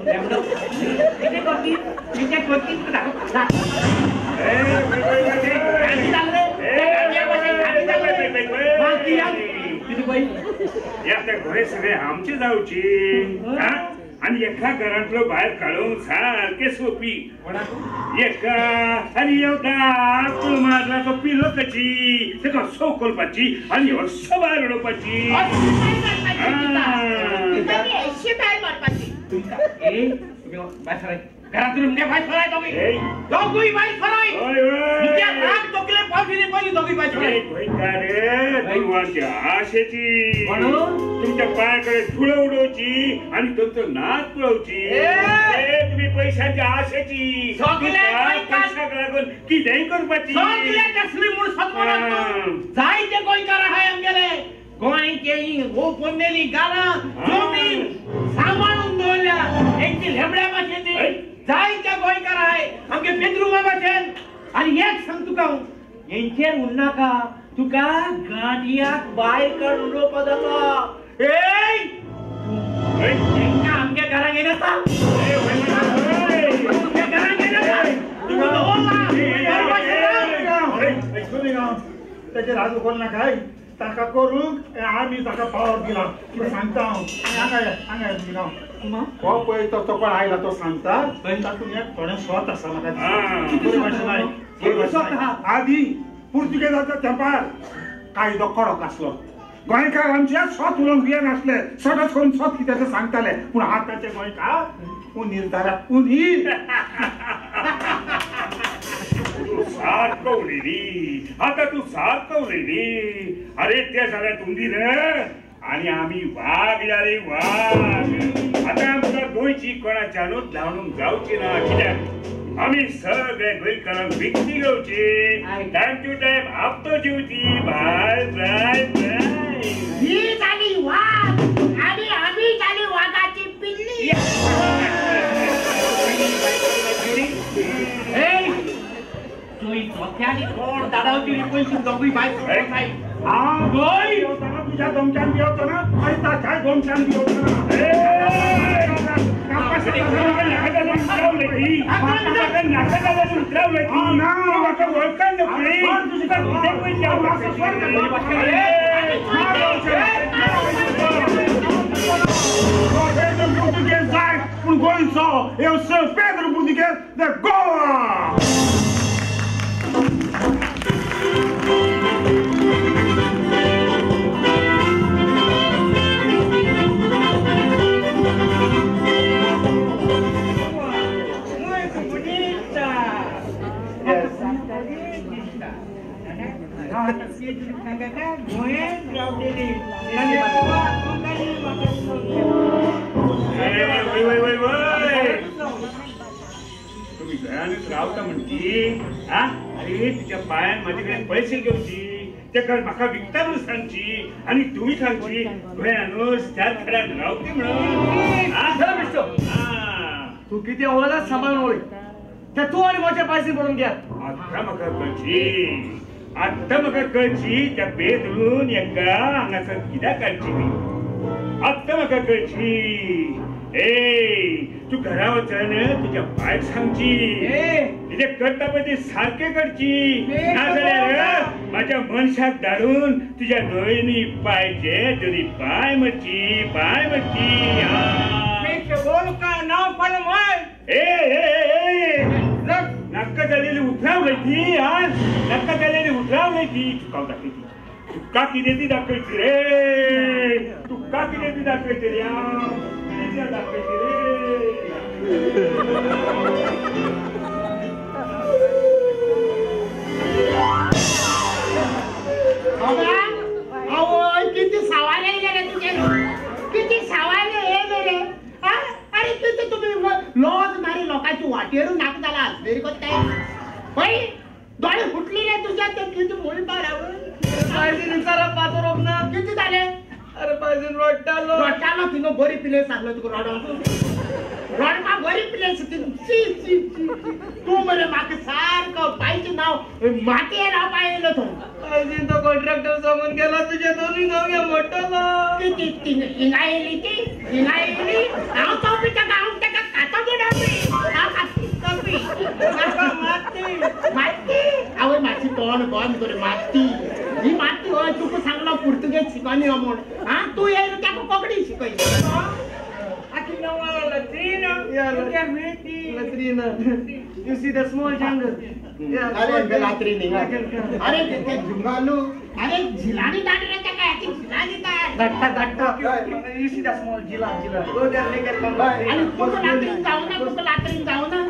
किती करती किती करती घरे सगळे आमचे जाऊची आणि एका घरातलं बाहेर काढून सारखे सोपी एका आणि एवढा मारला तो पिलो कची तेका सो कोलपाची आणि असं बाहेर उडोपाची घरातून बाय फराय दोघी बाय फराय दोघीले पावली पहिली दोघी बाय फराय तुमच्या आशेची तुमच्या पायाकडे धुळं उडवची आणि तुमचं नाक पुळवची तुम्ही पैशाच्या आशेची पैसा लागून की नाही करपाची जायचे गोंयकार हाय आमगेले गोंयची हो पोंदेली गाला जमीन सांभाळून दवरल्या यांची लेबड्या भाशेची जायच्या गोंयकार हाय आमगे पेद्रुमा भाशेन आणि एक सांग तुका यांचेर उन्नाका तुका गांडियाक बाय काढून पदला आमगे घरान येता त्याचे राजू कोण ना काय ताका करूंक आमी ताका पावर दिला सांगता हांव तुम्ही हो पळय तो कोण आयला तो सांगता तातूंत एक थोडें स्वत आसा म्हाका आदी पुर्तुगेजाच्या तेंपार कायदो कडक आसलो गोंयकार आमचे स्वत उलोवंक दिनासले स्वताच करून स्वत कितें सांगताले पूण आतांचे गोंयकार उनी जाल्यार उनी सारखं उलयली आता तू सारखं उलयली अरे ते जाल्यार तुमची रे आणि आम्ही वाघ रे वाघ आता आमच्या गोंयची कोणाच्यानूच धांवूंक जावची ना कित्याक आम्ही सगळे गोंयकारांक विकती घेवची टायम टू टायम हप्तो जेवची बाय बाय बाय ही झाली वाघ आणि आम्ही झाली वाघाची पिल्ली तुई धोक्याने कोण दाडावची पैसे दोघी बाय तुझ्या दोमच्यान बी होतो ना आणि ताच्या दोमच्यान बी होतो Português vai pro gol só. Eu sou Pedro Português da Goa. तुम्ही घरानेच रावता म्हणती अरे तुझ्या पायान माझ्याकडे पैसे घेवची त्या म्हाका विकता सांगची आणि तुम्ही सांगची गोंयानूच त्या खड्यात रावती म्हणून तू किती ओळख सांभाळून ओळख त्या तू आणि माझ्या पैसे पडून घ्या आता म्हाका कळची त्या बेदरून एका हांगासर कित्याक काडची मी आता म्हाका कळची तू घरा वचन तुझ्या बायक सांगची तिथे करता पळय ते सारखे करची नाजाल्यार माझ्या मनशाक धाडून तुझ्या दोन्ही पायचे दोन्ही पाय मरची पाय मरची नाव पण नक्का जालेली उठरावलंय ती नक्का जालेली उठरावलंय ती चुकाव दाखयची तुका कितें ती दाखयची रे तुका कितें ती दाखयची रे दाखयची रे किती सवाल रे तुझे किती सवाल रे अरे किती तुम्ही लॉज मारी लोकांची वाटेरून नाक झाला वेरी काय डोळे फुटली रे तुझ्या ते किती मोळी किती झाले अरे पैसे रोटालो तिनं बरी प्लेस सांगलं तुका रोडमा बरी प्लेस तू मरे म्हाका सारखं पाहिजे नाव माती नाव पाहिलं तो पैसे तो कॉन्ट्रॅक्टर सांगून गेला तुझ्या दोन्ही नाव मोठं किती हिंगायली ती हिंगायली हांव तो पिता गांव ताका हाताची डाबी माती आवय माती तोंड बंद कर माती ही माती होय तुका सांगला पुर्तुगेज शिकवणी अमोण हा तू येईल त्या Konkani शिकयची Aqui não há latrina. Latrina. You see the small jungle? अरे लात्रिनी अरे ते जुंगालू अरे झिलानी दाट रे त्या काय ती झिलानी दाट Gata. You see the small jila. Go there, make it come back. आणि तुका लात्रीन जाऊ ना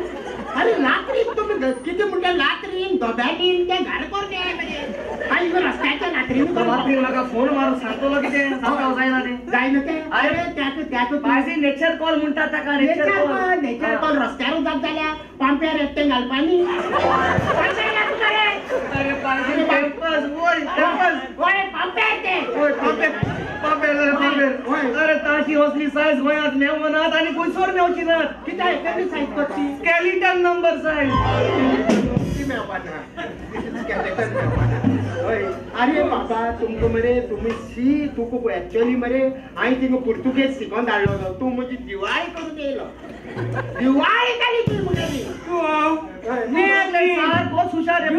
अरे लात्रीन तुम्ही किती मोठ्या लात्रीन दब्यानीन त्या घरकोर द्याय म्हणजे काही रस्त्याच्या लात्रीन लागा फोन मारून सांगतो की ते सांगाव जायना ते अरे त्यात माझी नेचर कॉल म्हणतात का नेचर कॉल रस्त्यावर जात झाल्या पांप्यार येते घालपानी अरे पाहिजे टेम्पल्स ओय पांप्या येते अरे ताची हसली साईज गोयात मेवनात आणि कुसोर मेवची नात किती आहे कमी साईज करती स्केलेटन नंबर साईज अरे बाबा तुमको मरे तुम्ही सी तुको ऍक्च्युअली मरे आई तिंग पुर्तुगेज शिकवून धाडलो तू म्हणजे दिवाळी करून येयलो दिवाळी केली तू मुली बहुत हुशार है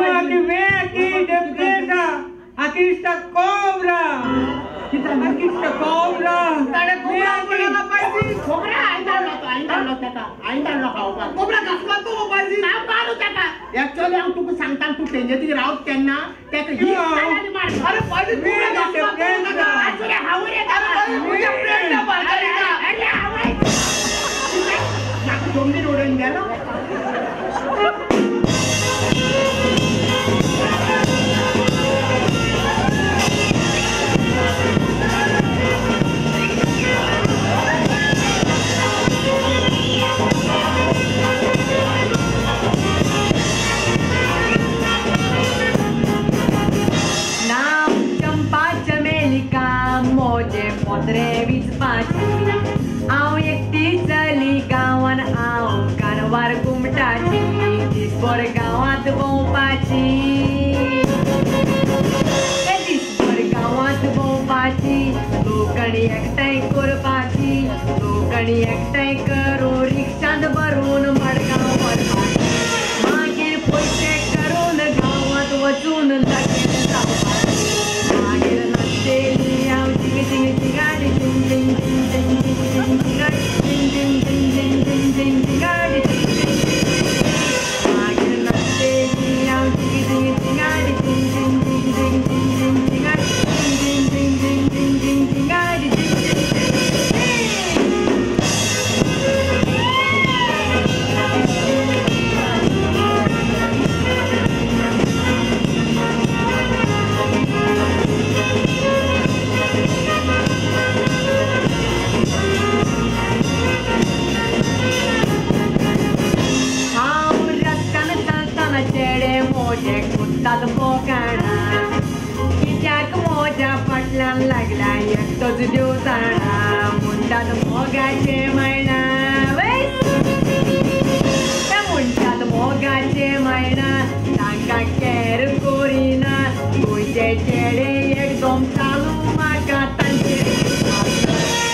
Aquí está cobra. Aquí está cobra. ताडे कोबरा पाहिजे कोबरा आईंदा खावपा कोबरा कसला तो पाहिजे नाव काढू त्याका ऍक्च्युअली हांव तुका सांगता तू तेंजेती रावत तेन्ना त्याका ही आनी मार अरे पाहिजे कोबरा कसला आजरे हावरे अरे तुझ्या फ्रेंडला मारता अरे हावरे नाक जोंबी रोडून गेलो Potrebić paci Au एकटी चली गावान आव कारवार घुमटाची दिसभर गावात भोंवपाची दिसभर गावात भोंवपाची लोकांनी एकठांय करपाची लोकांनी एकठांय करून रिक्षांत भरून मडगांव व्हरपाची मागीर पयशे करून गावात वचून लगेच जावपाची मागीर नाचतेली हांव जिंग जिंग जिंगाडी जिंग जिंग जिंग जिंग जिंग जिंग जिंगाडी जिंग जिंग जिंग जिंग जिंग जिंगाडी मागीर नाचतेली हांव जिंग जिंग जिंगाडी जिंग जिंग जिंग जिंग जिंग जिंग जिंगाडी जिंग जिंग जिंग जिंग जिंग जिंगाडी कुत्ताल बोकाणा कित्याक मोज्या फाटल्यान लागला एकटोच देव जाणा म्हणटात मोगाचे मायना ते म्हणटात मोगाचे मायना तांकां कॅर करिना गोंयचे चेडे एकदम चालू म्हाका तांचे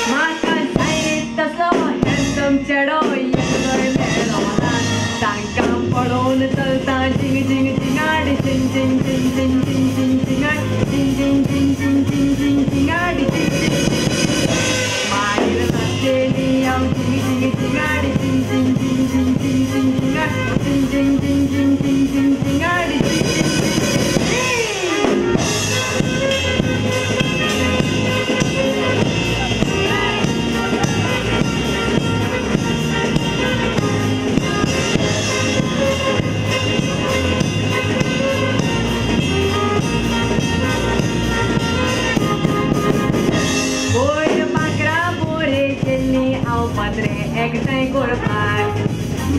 म्हाका जाय तसो हँडसम चेडो एकलोय मेळ्ळो ना तांकां पळोवन चलता जिंग जिंग जिंगाडी जिंग जिंग जिंग जिंग जिंग जिंग जिंगाडी जिंग जिंग जिंग जिंग जिंग जिंग जिंगाडी मागीर नाचतेली हांव जिंग जिंग जिंगाडी जिंग जिंग जिंग जिंग जिंग जिंग जिंगाडी जिंग जिंग जिंग जिंग जिंग जिंग जिंगाडी एकठांय करपाक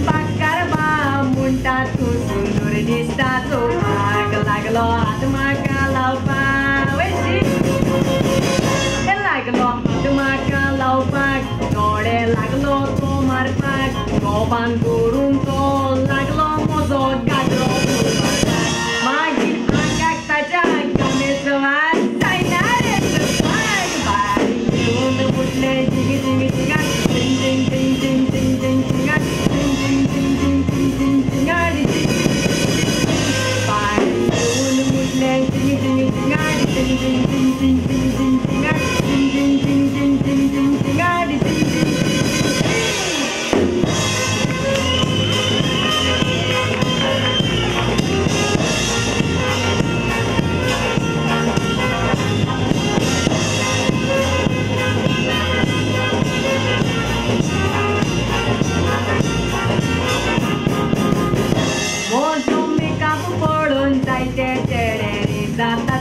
बाकार बा म्हणटा तूं सुंदर दिसता चोवपाक लागलो हात म्हाका लावपाक लागलो हात म्हाका लावपाक दोळे लागलो तो मारपाक गोबान धरून तो लागलो म्हजो गाजरो मागीर आंगाक ताच्या गमेच वाज जायना रे बारीक घेवन उठले जिंग जिंग जिंगाट जिंग जिंग जिंग जिंग जिंग जिंग जिंगाट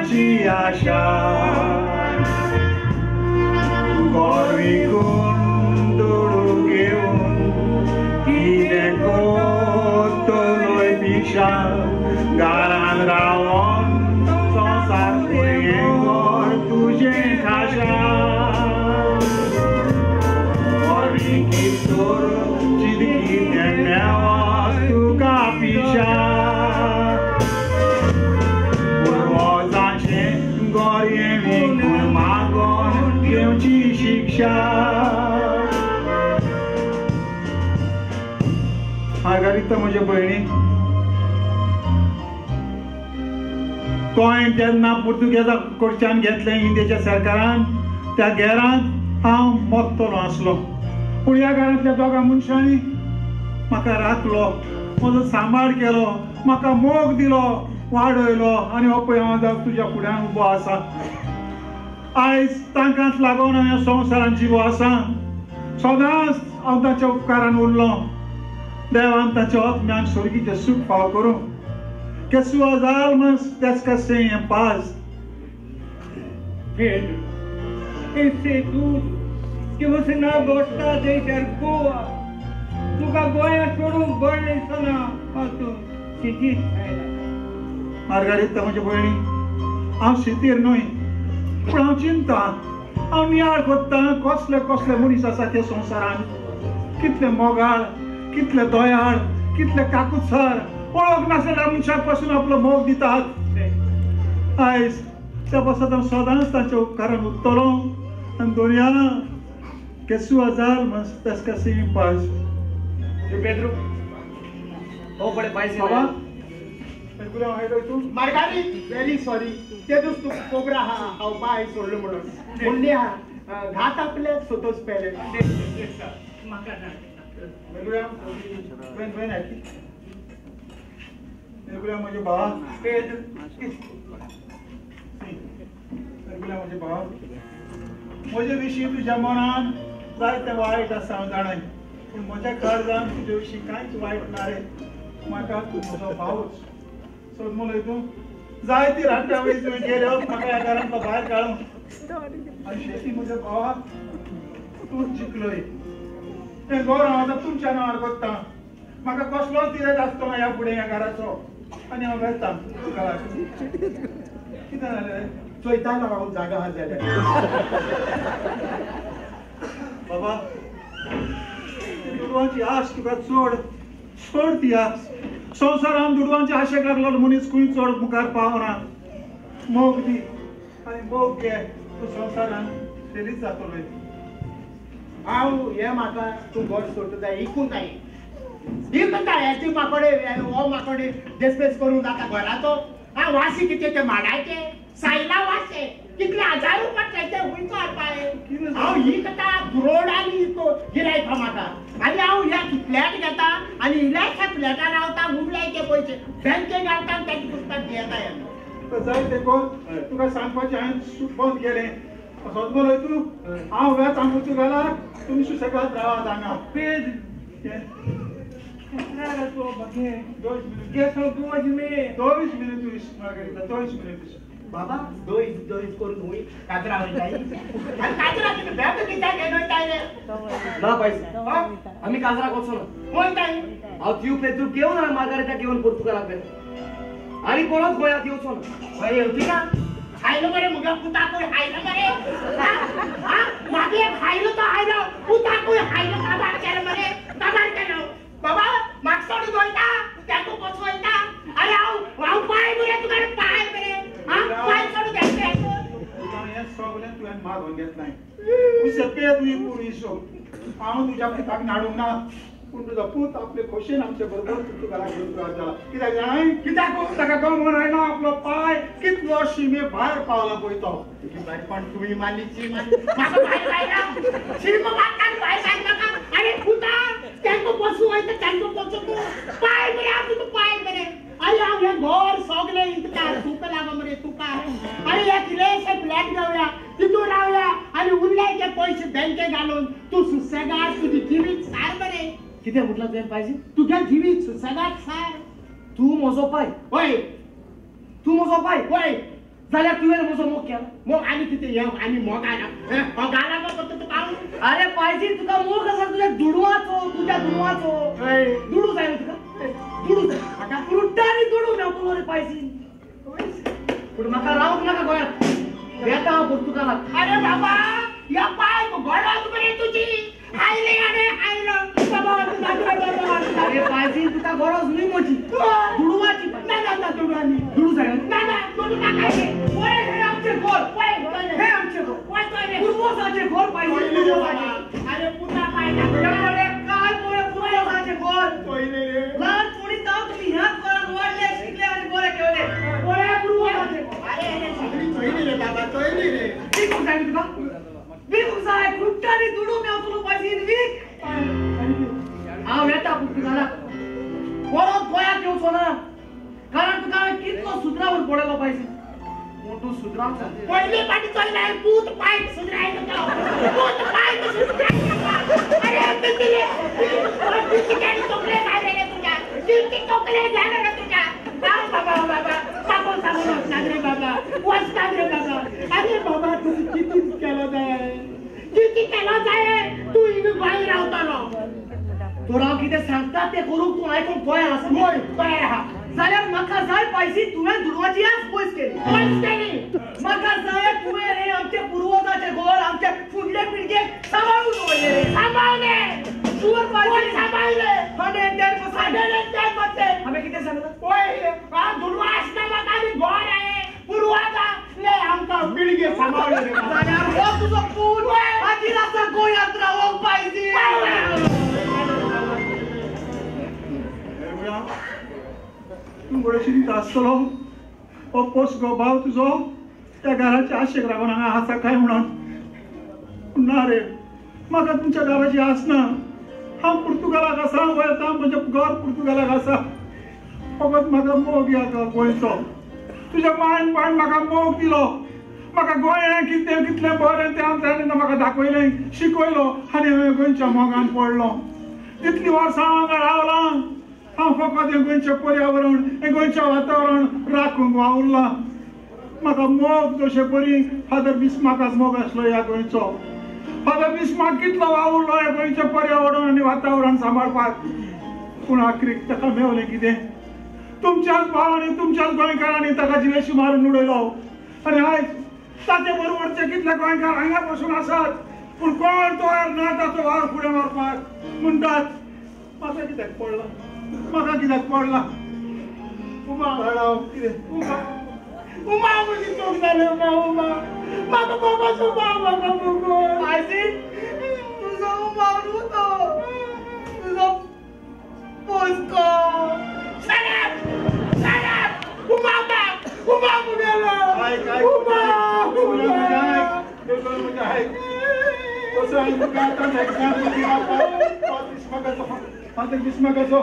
मोगाची आशा घर विकून दोडू घेऊन कितें कोत्तलोय भिक्षा घरान रावोन संसार फुडें घर तुजें खाशा Victor, Chidikine mewa tuka pisha Urmozacie gorie wikul magon Pięci shiksha Margarita म्हजे भयणी गोंय जेन्ना पुर्तुगेजा कडच्यान घेतलें इंडियेच्या सरकारान त्या घेरांत हांव मोगतलो आसलो पूण ह्या घरांतल्या दोगा मनशांनी म्हाका राखलो म्हजो सांबाळ केलो म्हाका मोग दिलो वाडयलो आनी हो पळय हांव आज तुज्या फुड्यान उबो आसा आयज तांकांच लागून हांव ह्या संवसारान जिवो आसा सदांच हांव तांच्या उपकारान उरलो देवान तांच्या आत्म्याक स्वर्गीचें सूख फाव करूं que suas almas descansem em paz. Pedro, eu sei tudo, que você não gosta de ser boa. Tuga goia sorum borne sana, pato, sitit hayla. Margarita म्हजी भयणी हांव शेतीर न्हय पूण हांव चिंता हांव नियाळ कोत्ता कसले कसले मनीस आसा ते संवसारान कितले मोगाळ कितले दोयाळ कितले काकुत्सर ओळख नासलेल्या मनशाक पासून आपलो मोग दितात आयज त्या पासत हांव सदांच तांच्या उपकारान उत्तलो आनी दुनिया que suas almas descansem em paz. Pedro, हो बड़े भाई से बाबा बिलकुल हायलो तू मार्गारीत व्हेरी सॉरी ते दिवस तू कोबरा हाव बाय सोडलो म्हणून म्हणले घात आपले स्वतःच पेले बिलकुल वेन आहे बिलकुल म्हजे भाव बिलकुल म्हजे भाव म्हजे विशीं तुज्या मनान जायते वायट आसा हांव जाणाय पूण म्हज्या काळजान तुजे विशीं कांयच वायट ना रे म्हाका तूं म्हजो भावूच सोद म्हणून तूं जायती रांट्या वेळी तुवें गेल्यो म्हाका ह्या घरांतलो भायर काडून आनी शेती म्हज्या भावाक तूंच जिखलोय तें घर हांव आतां तुमच्या नांवार कोत्ता म्हाका कसलोच तिरेक आसचो ना ह्या फुडें ह्या घराचो आनी हांव वेता घरा कितें जालें चोयतालो हांव जागा आहा जाल्यार बाबा दुडवांची आस तुका चड सोड ती आस संवसारान दुडवांच्या आशेक लागलो मनीस खंय चड मुखार पावना मोग दी आनी मोग घे तूं संवसारान फेरीत जातलोय हांव हे म्हाका तूं घर सोडटा जाय इकून जाय इकून जाय हेची माकडे हो माकडे देसपेस करूंक जाता घराचो हांव वासी कितें ते माडाचे सायला वासे कितले हजार रुपया ते हुंयचो हाडपाय हांव ही कथा गुरोडानी गिरायक म्हाका आनी हांव ह्या फ्लॅट घेता आनी इल्ल्याशा फ्लॅटान रावता उरल्याचे पयशे बँकेक घालता आनी ताची पुस्तक घेता जाय ते कोण तुका सांगपाचें हांवें बंद केलें असोच बरोय तूं हांव वेत आंबूचो घालां तुमी सुसेगाद रावात हांगा Pedro, cara, tô baguei. 2 minutos. Que são 2 meses. 2 minutos, Margarita, 2 minutos. बाबा दोन करून हुई काजरा वयताय आनी काजरा कितें बॅग कित्याक घेवन वयताय रे ना पैसे आम्ही काजरा कोसो ना वयताय हांव तिव पेद्रू घेवन हांवें मार्गारेता घेवन पुर्तुगालाक गेलो आनी कोणूच गोंयांत येवचो ना खंय येवची ना खायलो मरे मुगे पुताकूय खायलो मरे मागे खायलो तो खायलो पुताकूय खायलो काबार केलो मरे काबार केलो बाबा म्हाका सोडून वयता तेका कसो वयता अरे हांव पांय मरे तुका पांय मरे पांय सोडून घेतले हें सगळें तुवें मागून घेतलाय तुजे पेद ही पुरीसो हांव तुज्या पुताक नाडूंक ना पूण तुजो पूत आपले खोशेन आमचे बरोबर पुर्तुगालाक घेवन तयार जाला कित्याक जाणाय कित्याक ताका गमन आयना आपलो पांय कितलो शिमे भायर पावला पळय तो पण तुम्ही मालिची म्हाका भायर लायला शिल्प मारता भायर लायला नाका अरे पुता तेंको बसू वयता तेंको बसू पांय मरे हांव तुका पांय मरे अरे हांव हें घर सगळें इतका तुका लागो मरे तुका अरे हे कितेंशे फ्लॅट घेवया तितून रावया आनी उरल्याचे पयशे बँकेक घालून तूं सुसेगाद तुजी जिवीत सार मरे कितें म्हटलां तुवें पायजे तुगे जिवीत सुसेगाद सार तूं म्हजो पाय वय तूं म्हजो पाय वय जाल्यार तुवें म्हजो मोग केला. मोग आनी कितें आनी मोगाना मोगाना अरे पायजी तुका मोग आसा तुज्या दुडवाचो दुडू जाय तुका दुडू जाय म्हाका फ्रुटांनी दुडू मेवतलो रे पायजी. पूण म्हाका रावंक नाका गोंयांत येता हांव पुर्तुगालाक. अरे बाबा या पाय गोडवाच बरे तुजी आयले आने आयलो बाबा. अरे पायजी तुका गरज न्ही म्हजी दुडवाची. ना दुडवानी दुडू जाय ना दुडू नाका हे आमचे घर हे आमचे घर पूर्वजाचे घर पायजी. अरे पुन्हा पाय काय पूर्वजाचे घर लहानपणी जाऊ तुम्ही ह्याच घरात वाढले शिकले आणि बरे केले पूर्वजाचे. अरे सगळी चोयली रे बाबा चोयली रे. विकूंक जाय तुका विकूंक जाय फ्रुटांनी दुडू मेवतलो पायजी वीक. हांव येता पुर्तुगालाक परत गोंयांत येवचो ना कारण तुका हांवें कितलो सुदरावून पडयलो पायजी. मोठो सुदरावचो पहिले पाटी चोयलाय पूत पाय सुधरायला तो पूत पाय सुधरायला. अरे बिल्ली बिल्ली टोकले झाले रे तुझ्या किती टोकले झाले रे तुझ्या. बाबा साबो रे बाबा वाचतात रे बाबा. अरे बाबा तू किती केलं जाय तू इथे बाहेर रावतालो. तो राव कितें सांगता तें करूंक तूं आयकूंक गोंयांत आसा होय गोंय आहा. जाल्यार म्हाका जाय पायजी तुवें दुडवाची आज पयस केली. म्हाका जाय तुवें रे आमचे पूर्वजाचे घर आमचे फुडले पिळगेक सांबाळून दवरले रे. सांभाळले शुअर पायजी सांभाळले 110% हांवें कितें सांगलां. होय दुडवा आसना म्हाका आनी गोड आहे पूर्वाचा ले आमकां पिळगे सांभाळले रे. जाल्यार हो तुजो पूत हाजीर आसा गोंयांत रावोंक पायजी. तू बरेशी आसतलो हो पोस गो भाव तुजो त्या घराच्या आशेक रावून हांगा आसा काय म्हणून. ना रे म्हाका तुमच्या घराची आस ना. हांव पुर्तुगालाक आसा वयता म्हजें घर पुर्तुगालाक आसा. फकत म्हाका मोग या गोंयचो. तुज्या पांय म्हाका मोग दिलो. म्हाका गोंयान कितलें बरें तें ताणें म्हाका दाखयलें शिकयलो आनी हांवें गोंयच्या मोगान पडलो. तितली वर्सां हांगा रावलां हांव फकत हें गोंयचें पर्यावरण हें गोंयचें वातावरण राखूंक वावुरलां. म्हाका मोग जशें बरी फादर बिस्मार्काक मोग आसलो ह्या गोंयचो. फादर बिस्मार्क कितलो वावुरलो हें गोंयचें पर्यावरण आनी वातावरण सांबाळपाक. पूण आखरीक ताका मेवलें कितें. तुमच्याच भावांनी तुमच्याच गोंयकारांनी ताका जिवेशी मारून उडयलो. आनी आयज ताचे बरोबरचे कितले गोंयकार हांगा बसून आसात पूण कोण तयार ना ताचो वावर फुडें व्हरपाक म्हणटात. म्हाका कित्याक पडला उमा धाडाव कितें उमा म्हणजे चोक जाले उमा म्हाका बाबाचो भाव म्हाका बघो. पायजी तुजो मारू तो तुजो पोस्को उमा मुडेलो फादर बिस्मार्काचो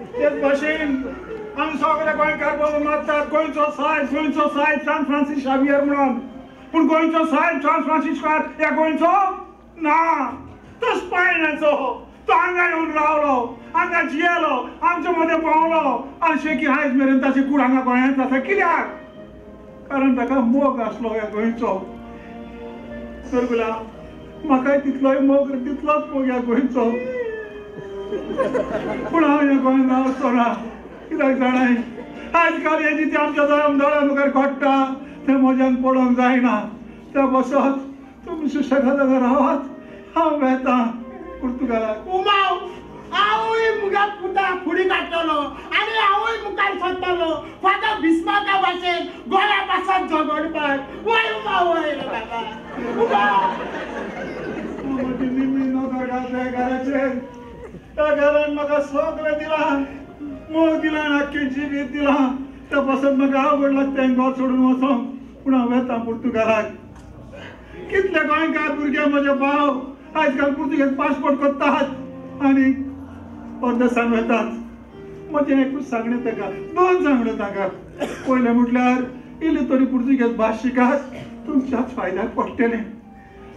तेच भाशेन आमी सगळे गोंयकार बरोबर मारतात. गोंयचो सायब सान फ्रांसीस शावियर म्हणून. पूण गोंयचो सायब सान फ्रांसिस्कार ह्या गोंयचो ना तो स्पायनाचो. तो हांगा येवन रावलो हांगा जियेलो आमचे मदें पावलो आनी शेकी आयज मेरेन ताचे कूड हांगा गोंयांत आसा. कित्याक कारण ताका मोग आसलो ह्या गोंयचो. तर गुला म्हाकाय तितलोय मोग तितलोच मोग ह्या गोंयचो. पूण हांव ह्या गोंयांत रावचो ना. कित्याक जाणाय आयज काल हे जिते आमच्या दोळ्या मुखार घडटा तें म्हज्यान पळोवंक जायना. त्या बसत तुमी सुशेगाद रावात हांव वेता पुर्तुगालाक. उमाव हांवूय मुगा पुता फुडी काडटलो आनी हांवूय मुखार सरतलो फादर बिस्मार्का भाशेन गोंया पासत झगडपाक. वय उमाव वय रे बाबा म्हजी निमी नोकर त्या घराचेर. त्या घरान म्हाका सगळें दिलां मोग दिलां आख्खें जिवीत दिलां. त्या पासून म्हाका आवड लागता तें घर सोडून वचोंक. पूण हांव येता पुर्तुगालाक. कितले गोंयकार भुरगे म्हजे भाव आयज काल पुर्तुगेज पासपोर्ट करतात आनी परदेसान वतात. म्हजें एकूच सांगणें ताका 2 सांगणें ताका. पयलें म्हटल्यार इल्ली तरी पुर्तुगेज भास शिकात तुमच्याच फायद्याक पडटलें.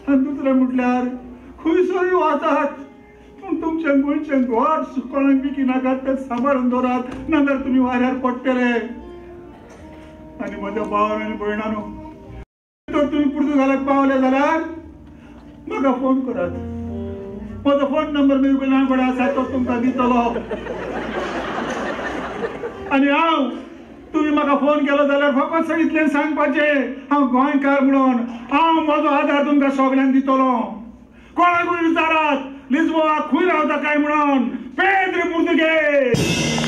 आनी दुसरें म्हटल्यार खंयसरूय वतात पूण तुमचें गोंयचें घर कोणाक विकी नाकात तें सांबाळून दवरात नाजाल्यार तुमी वाऱ्यार पडटले. आणि माझ्या भावान आणि भयणानो तर तुम्ही पुर्तुगालाक पावले जाल्यार म्हाका फोन करात. माझो फोन नंबर मेळून कडेन आसा तो तुमकां दितलो. आणि हांव तुम्ही म्हाका फोन केलो जाल्यार फकत इतलें सांगपाचें हांव गोंयकार म्हणून हांव म्हजो आधार तुमकां सगळ्यांक दितलो. कोणाकूय विचारात लिस्बोआ खंय रावता काय म्हणून पेद्रे पुर्तुगेज.